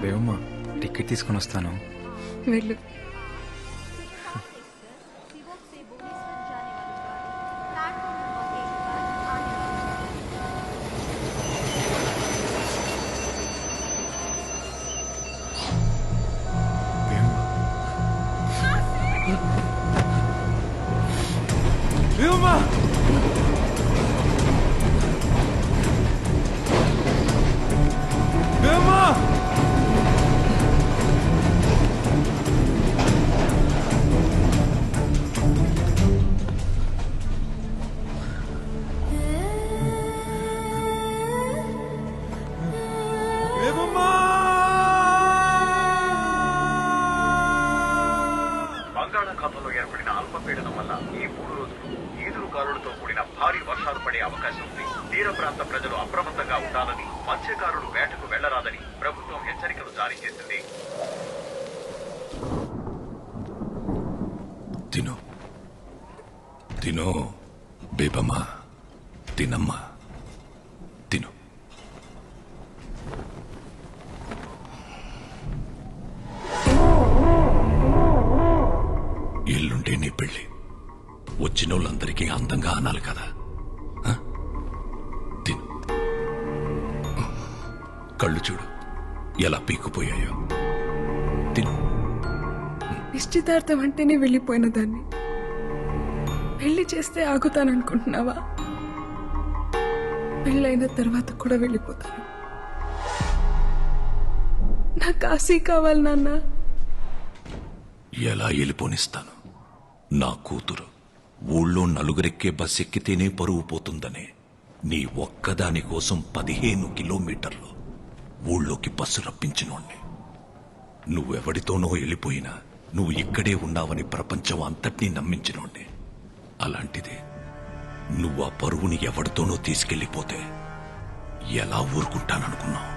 బేబమ్మ, టికెట్ తీసుకొని వస్తాను. వెళ్ళు. బేబమ్మ! బేబమ్మ! బంగాళాఖాతంలో ఏర్పడిన అల్పపీడనం వల్ల ఈ 3 రోజులు ఈదురు గాలులతో కూడిన భారీ వర్షాలు పడే అవకాశం ఉంది. తీర ప్రాంత ప్రజలు అప్రమత్తంగా ఉండాలని, మత్స్యకారులు వేటకు వెళ్లరాదని ప్రభుత్వం హెచ్చరికలు జారీ చేసింది. తిను తిను బేబమ్మా, తినమ్మా, తిను. ఎల్లుండే నీ పెళ్లి. వచ్చిన వాళ్ళందరికీ అందంగా అనాలి కదా. ఆ? తిను. కళ్ళు చూడు ఎలా పీక్కుపోయాయో. తిను. నిశ్చితార్థం అంటేనే వెళ్ళిపోయిన దాన్ని పెళ్లి చేస్తే ఆగుతాననుకుంటున్నావా? పెళ్ళైన తర్వాత కూడా వెళ్ళిపోతాను. నాకు ఆశీ కావాలి నాన్న. ఎలా వెళ్ళిపోనిస్తాను? నా కూతురు ఊళ్ళో నలుగురెక్కే బస్ ఎక్కితేనే పరువు పోతుందనే నీ ఒక్కదాని కోసం 15 కిలోమీటర్లు ఊళ్ళోకి బస్సు రప్పించినోణ్ణి. నువ్వెవడితోనో వెళ్ళిపోయినా నువ్వు ఇక్కడే ఉన్నావని ప్రపంచం అంతటినీ నమ్మించినోణ్ణి. అలాంటిది నువ్వు ఆ పరువుని ఎవడితోనో తీసుకెళ్లిపోతే ఎలా ఊరుకుంటాననుకున్నావు?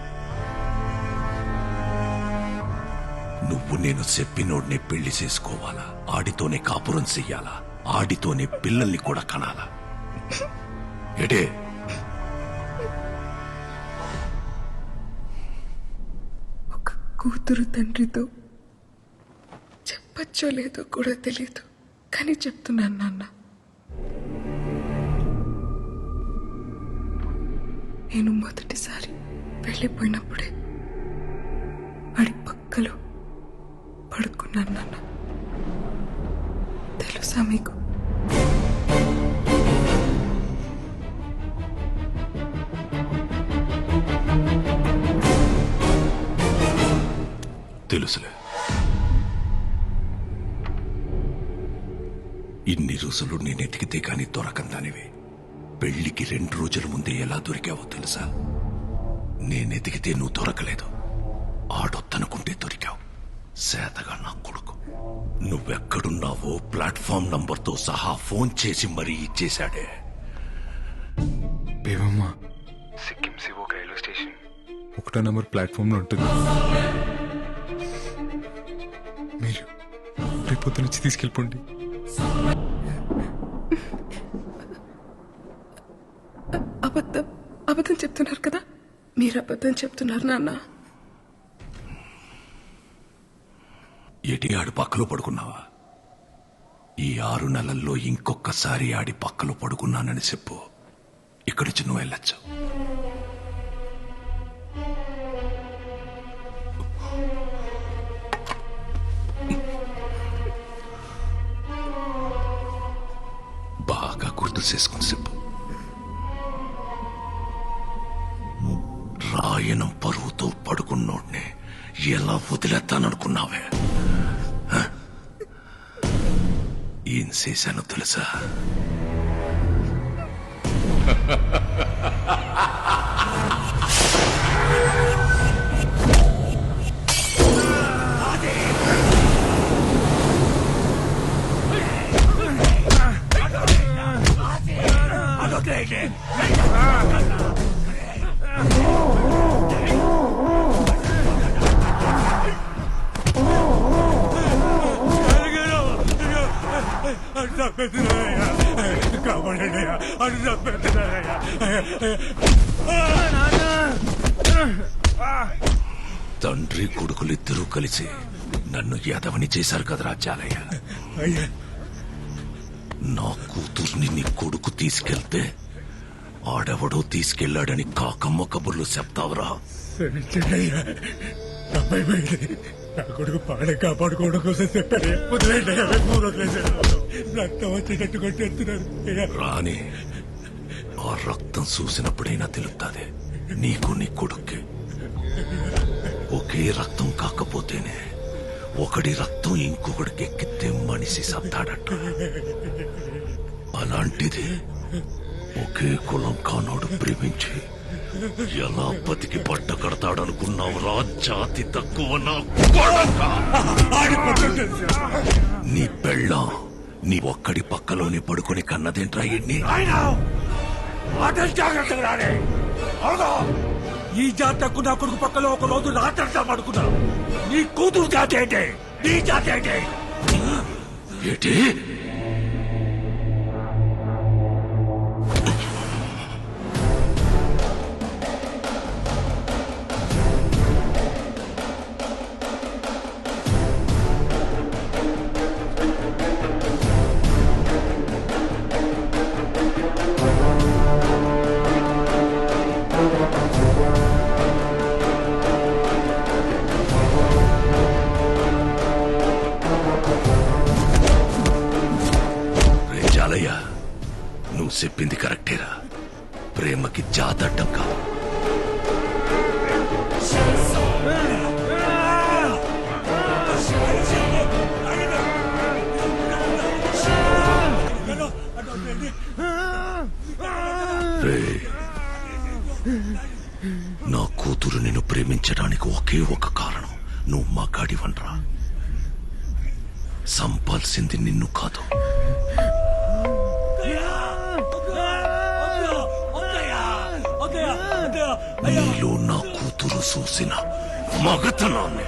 నువ్వు నేను చెప్పినోడ్నే పెళ్లి చేసుకోవాలా? ఆడితోనే కాపురం చెయ్యాలా? ఆడితోనే పిల్లల్ని కూడా కనాలా? ఎడే ఒక కూతురు తండ్రితో చెప్పచ్చో లేదో కూడా తెలియదు, కానీ చెప్తున్నాను నాన్న. నేను మొదటిసారి వెళ్ళిపోయినప్పుడే వాడి పక్కలో పడుకున్నాను నాన్న. తెలుసా మీకు? తెలుసులే. ఇన్ని రోజులు నేనెతికితే కాని దొరకందానివి. పెళ్లికి 2 రోజుల ముందే ఎలా దొరికావో తెలుసా? నేనెతికితే నువ్వు దొరకలేదు. ఆడొద్దనుకుంటే దొరికావు. సేతగా నా కొడుకు. నువ్వెక్కడున్నావో ప్లాట్ఫామ్ నంబర్తో సహా ఫోన్ చేసి మరీ ఇచ్చేశాడే. బేబమ్మ సిక్కిం సివోక్ రైల్వే స్టేషన్ 1వ నంబర్ ప్లాట్ఫామ్ లో ఉంటుంది. మీరు రేపు నుంచి తీసుకెళ్ళిపోండి. అబద్ధం చెప్తున్నారు కదా, మీరు అబద్ధం చెప్తున్నారు నాన్న. ఏటి ఆడి పక్కలో పడుకున్నావా? ఈ 6 నెలల్లో ఇంకొకసారి ఆడి పక్కలో పడుకున్నానని చెప్పు, ఇక్కడి నుంచి నువ్వు వెళ్ళొచ్చు. బాగా గుర్తు చేసుకుని చెప్పు. రాయనం పరువుతో పడుకున్నోడ్ని ఎలా వదిలేస్తాననుకున్నావే? ఏం చేశానో తెలుసా? తండ్రి కొడుకులిద్దరూ కలిసి నన్ను యాదవని చేశారు కదరా జాలయ్య. నా కూతుర్ని నీ కొడుకు తీసుకెళ్తే ఆడెవడో తీసుకెళ్లాడని కాకమ్మ కబుర్లు చెప్తావురా? నా కొడుకు పాడే కాపాడుకోవడం కోసం చెప్పారు. రక్తం వచ్చేటట్టు కొట్టేస్తున్నారు. రాని ఆ రక్తం చూసినప్పుడైనా తెలుస్తుంది నీకు నీ కొడుక్కి. ఒకే రక్తం కాకపోతేనే ఒకడి రక్తం ఇంకొకడికి ఎక్కితే మనిషి సత్తాడట. అలాంటిది ఒకే కులం కానోడు ప్రేమించి ఎలా బతికి పట్ట కడతాడనుకున్నావు రా జాతి తక్కువ నా కొడక. నీ పెళ్ళాం నీ ఒక్కడి పక్కలోనే పడుకొని కన్నదేంట్రా ఎన్ని? ఈ జాతకు నా కొడుకు పక్కలో ఒక రోజు రాత్రంతా పడుకున్నా. నీ కూతురు జాతి ఏంటి? నీ జాతి ఏంటి? ఏంటి? నువ్వు చెప్పింది కరెక్టేరా. ప్రేమకి జాతడ్డం కాదు. నా కూతురు నిన్ను ప్రేమించడానికి ఒకే ఒక కారణం, నువ్వు మగాడివనరా. సంపాల్సింది నిన్ను కాదు. నీలో నా కూతురు చూసిన మగతనాన్ని.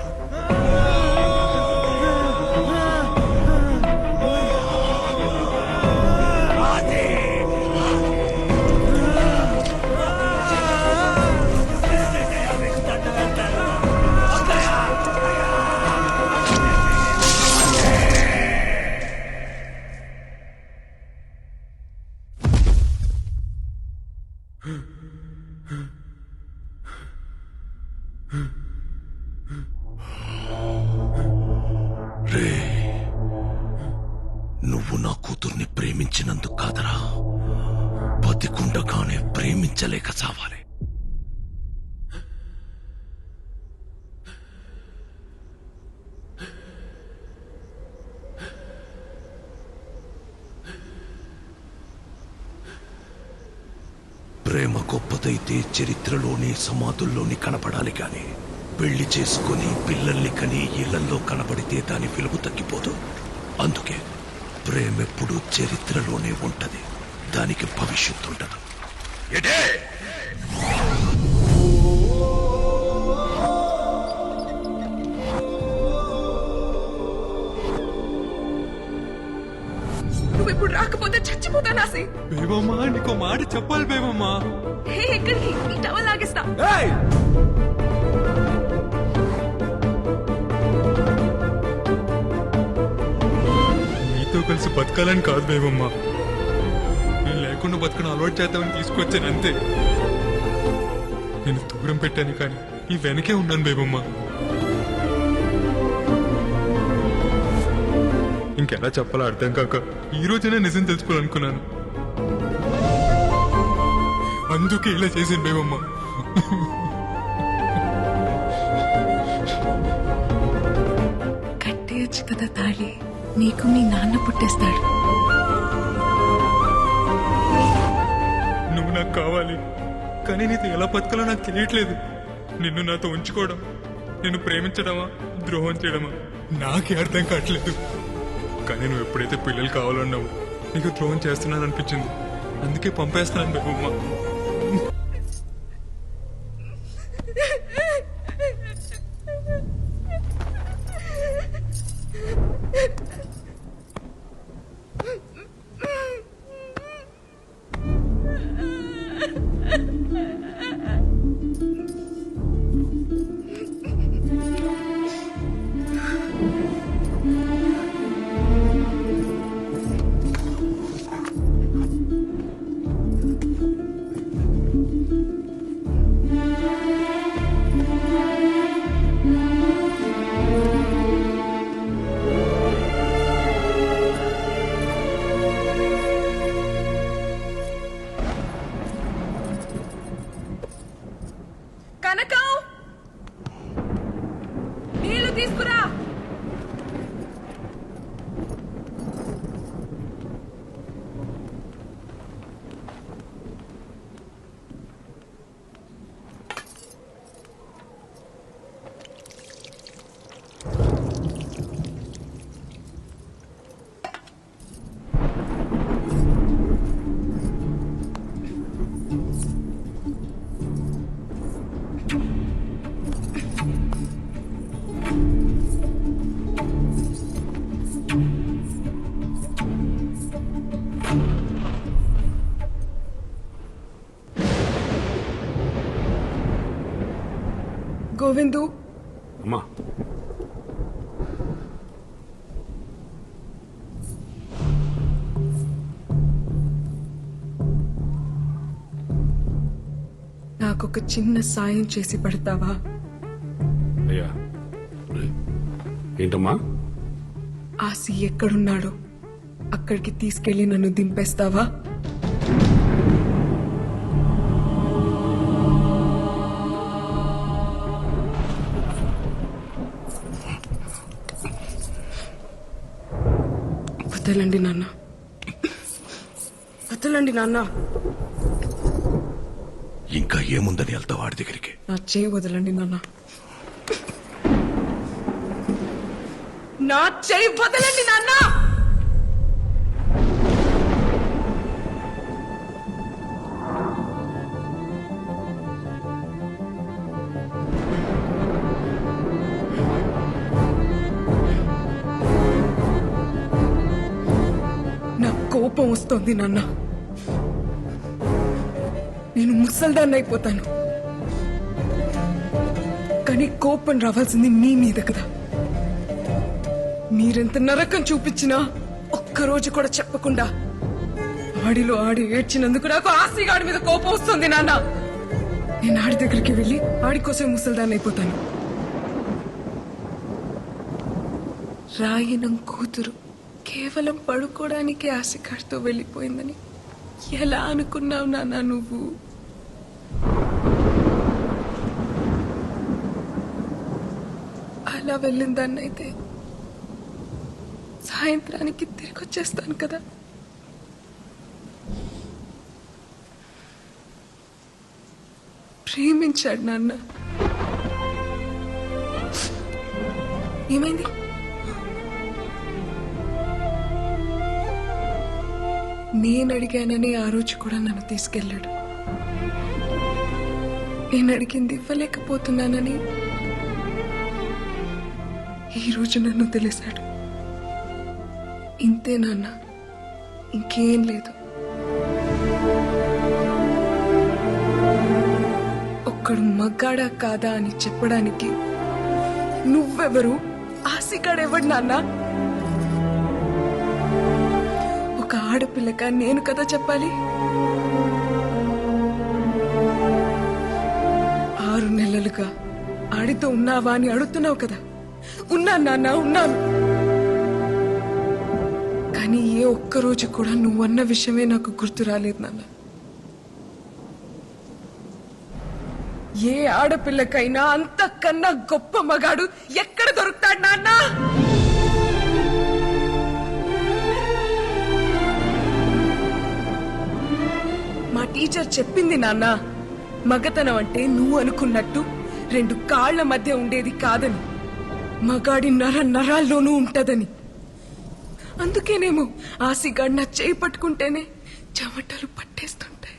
రే, నువ్వు నా కూతుర్ని ప్రేమించినందుకు కాదరా, బతికుండగానే ప్రేమించలేక చావాలి. ప్రేమ గొప్పదైతే చరిత్రలోని సమాధుల్లోని కనపడాలి గాని పెళ్లి చేసుకుని పిల్లల్ని కని ఇళ్లలో కనబడితే దాని విలువ తగ్గిపోదు. అందుకే ప్రేమెప్పుడు చరిత్రలోనే ఉంటది, దానికి భవిష్యత్తు ఉండదు. ఎటే నువ్వు ఇప్పుడు రాకపోతే చచ్చిపోతాను ఆసి. బేబమ్మా నీకో మాట చెప్పాలి బేబమ్మా. హే ఎక్కడికి? ఈ టవల్ లాగేస్తా. నీతో కలిసి బతకాలని కాదు బేబమ్మా, నేను లేకుండా బతకడం అలవాటు చేద్దామని తీసుకొచ్చాను అంతే. నేను దూరం పెట్టాను కానీ ఈ వెనకే ఉన్నాను బేబమ్మా. ఇంకెలా చెప్పాలో అర్థం కాక ఈ రోజైనా నిజం తెలుసుకోవాలనుకున్నాను. అందుకే ఇలా చేసింది బేబమ్మ. కట్టేయచ్చు కదా తాళి, నీకు మీ నాన్న పుట్టేస్తాడు. నువ్వు నాకు కావాలి, కానీ నీతో ఎలా బతకాలో నాకు తెలియట్లేదు. నిన్ను నాతో ఉంచుకోవడం, నిన్ను ప్రేమించడమా ద్రోహం చేయడమా నాకే అర్థం కావట్లేదు. కానీ నువ్వు ఎప్పుడైతే పిల్లలు కావాలన్నావు నీకు ద్రోహం చేస్తున్నాను అనిపించింది, అందుకే పంపేస్తున్నాను బేబమ్మ. కనకం, నీళ్లు తీసుకురా. గోవిందు, అమ్మా నాకొక చిన్న సాయం చేసి పడతావా? అయ్యా ఏంటమ్మా? ఆసి ఎక్కడున్నాడో అక్కడికి తీసుకెళ్లి నన్ను దింపేస్తావా? వదలండి నాన్న, వదలండి నాన్న. ఇంకా ఏముందని వెళ్తా వాడి దగ్గరికి? నా చేయి వదలండి నాన్న, నా చేయి వదలండి నాన్న. నా కోపం వస్తోంది నాన్న, నేను ముసల్దాన్ని అయిపోతాను. కానీ కోపం రావాల్సింది మీ మీద కదా. మీరెంత నరకం చూపించినా ఒక్కరోజు కూడా చెప్పకుండా ఆడిలో ఆడి ఏడ్చినందుకు నాకు ఆసిగాడి మీద కోపం వస్తుంది నాన్న. నేను ఆడి దగ్గరికి వెళ్ళి ఆడి కోసం ముసల్దాన్ని అయిపోతాను. రాయనం కూతురు కేవలం పడుకోవడానికి ఆశగాడితో వెళ్ళిపోయిందని ఎలా అనుకున్నావు నాన్న నువ్వు? అలా వెళ్ళిందాన్నైతే సాయంత్రానికి తిరిగి వచ్చేస్తాను కదా. ప్రేమించాడు నాన్న, ఏమైంది? నేను అడిగానని ఆ రోజు కూడా నన్ను తీసుకెళ్ళాడు. నేను అడిగింది ఇవ్వలేకపోతున్నానని ఈ రోజు నన్ను తెలిసాడు. ఇంతే నాన్న, ఇంకేం లేదు. ఒక్కడు మగ్గాడా కాదా అని చెప్పడానికి నువ్వెవరు? ఆశగాడెవడు నాన్న? ఒక ఆడపిల్లగా నేను కదా చెప్పాలి. 6 నెలలుగా ఆడితో ఉన్నావా అని అడుగుతున్నావు కదా. ఉన్నాను నాన్న, ఉన్నాను. కానీ ఏ ఒక్కరోజు కూడా నువ్వన్న విషయమే నాకు గుర్తు రాలేదు నాన్న. ఏ ఆడపిల్లకైనా అంతకన్నా గొప్ప మగాడు ఎక్కడ దొరుకుతాడు నాన్న? మా టీచర్ చెప్పింది నాన్న, మగతనం అంటే నువ్వు అనుకున్నట్టు 2 కాళ్ల మధ్య ఉండేది కాదని, మగాడి నరాల్లోనూ ఉంటదని. అందుకేనేమో ఆసిగాడు నా చేయి పట్టుకుంటేనే చెమటలు పట్టేస్తుంటాయి.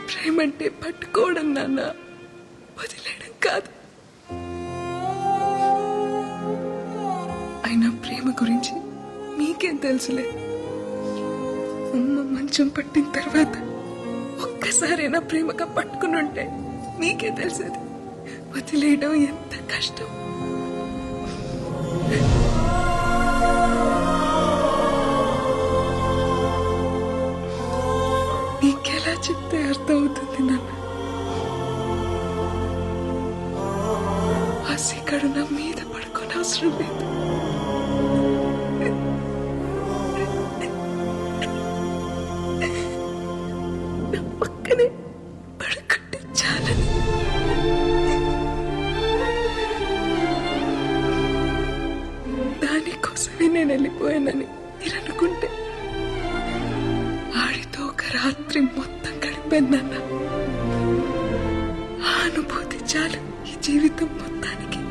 ప్రేమంటే పట్టుకోవడం నాన్న, వదిలేయడం కాదు. అయినా ప్రేమ గురించి మీకేం తెలుసులే. అమ్మ మంచం పట్టిన తర్వాత ఒక్కసారైనా ప్రేమగా పట్టుకుని ఉంటే మీకే తెలిసేది వదిలేయడం ఎంత కష్టం. నీకెలా చెప్తే అర్థమవుతుంది నాన్న? ఆశగాడు నా మీద పడుకోని అవసరం లేదు. నా పక్కనే పడుకుంటే చాలని. దానికోసమే నేను వెళ్ళిపోయానని మీరు అనుకుంటే ఆడితో ఒక రాత్రి మొత్తం గడిపానన్న ఆ అనుభూతి చాలు ఈ జీవితం మొత్తానికి.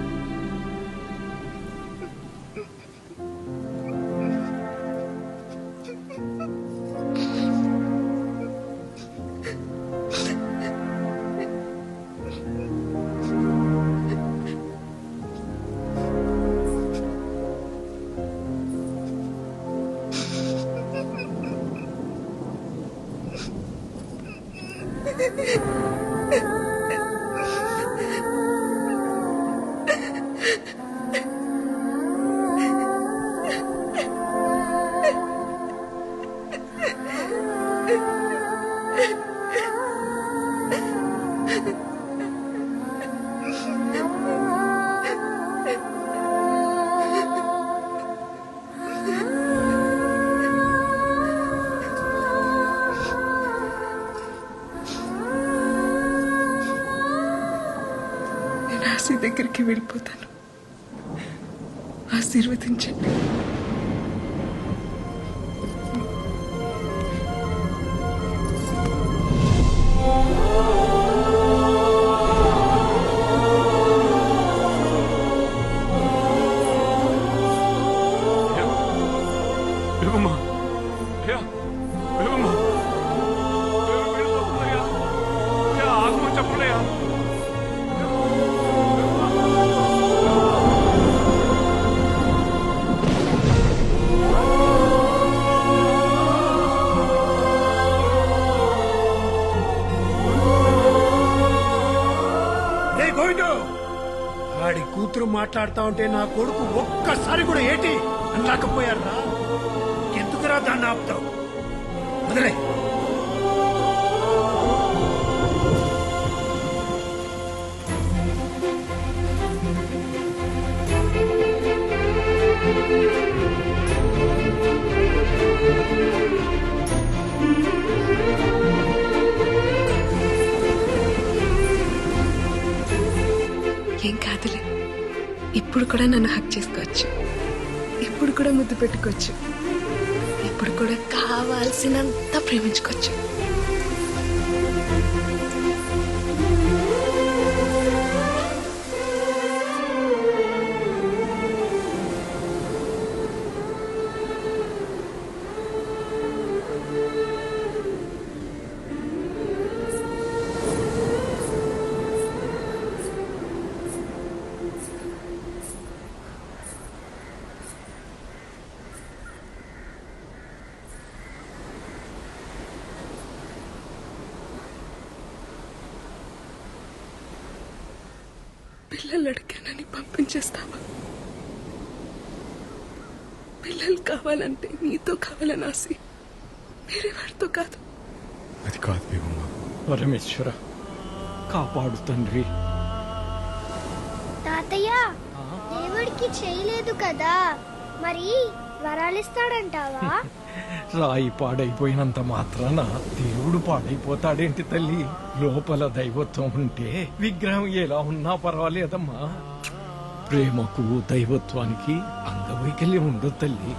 ఆశ దగ్గరికి వెళ్ళిపోతాను. ఆశీర్వదించండి. వాడి కూతురు మాట్లాడుతా ఉంటే నా కొడుకు ఒక్కసారి కూడా ఏటి అనలేకపోయారా? ఎందుకురా దాన్ని ఆపుతావు? వదిలే. ఏం కాదులే, ఇప్పుడు కూడా నన్ను హక్ చేసుకోవచ్చు, ఇప్పుడు కూడా ముద్దు పెట్టుకోవచ్చు, ఇప్పుడు కూడా కావాల్సినంత ప్రేమించుకోవచ్చు. పిల్లలు అడిగానని పంపించేస్తావా? పిల్లలు కావాలంటే నీతో కావాలని ఆశ, వేరే వాడితో కాదు. అది కాదు బేబమ్మ. పరమేశ్వర కాపాడు తండ్రి. తాతయ్య, దేవుడికి చేయలేదు కదా, మరి వరాలిస్తాడంటావా? రాయి పాడైపోయినంత మాత్రాన దేవుడు పాడైపోతాడేంటి తల్లి? లోపల దైవత్వం ఉంటే విగ్రహం ఎలా ఉన్నా పర్వాలేదమ్మా. ప్రేమకు దైవత్వానికి అంగవైకల్యం ఉండదు తల్లి.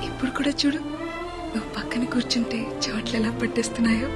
ఇప్పుడు కూడా చూడు, నువ్వు పక్కన కూర్చుంటే చోట్ల ఎలా పట్టేస్తున్నాయో.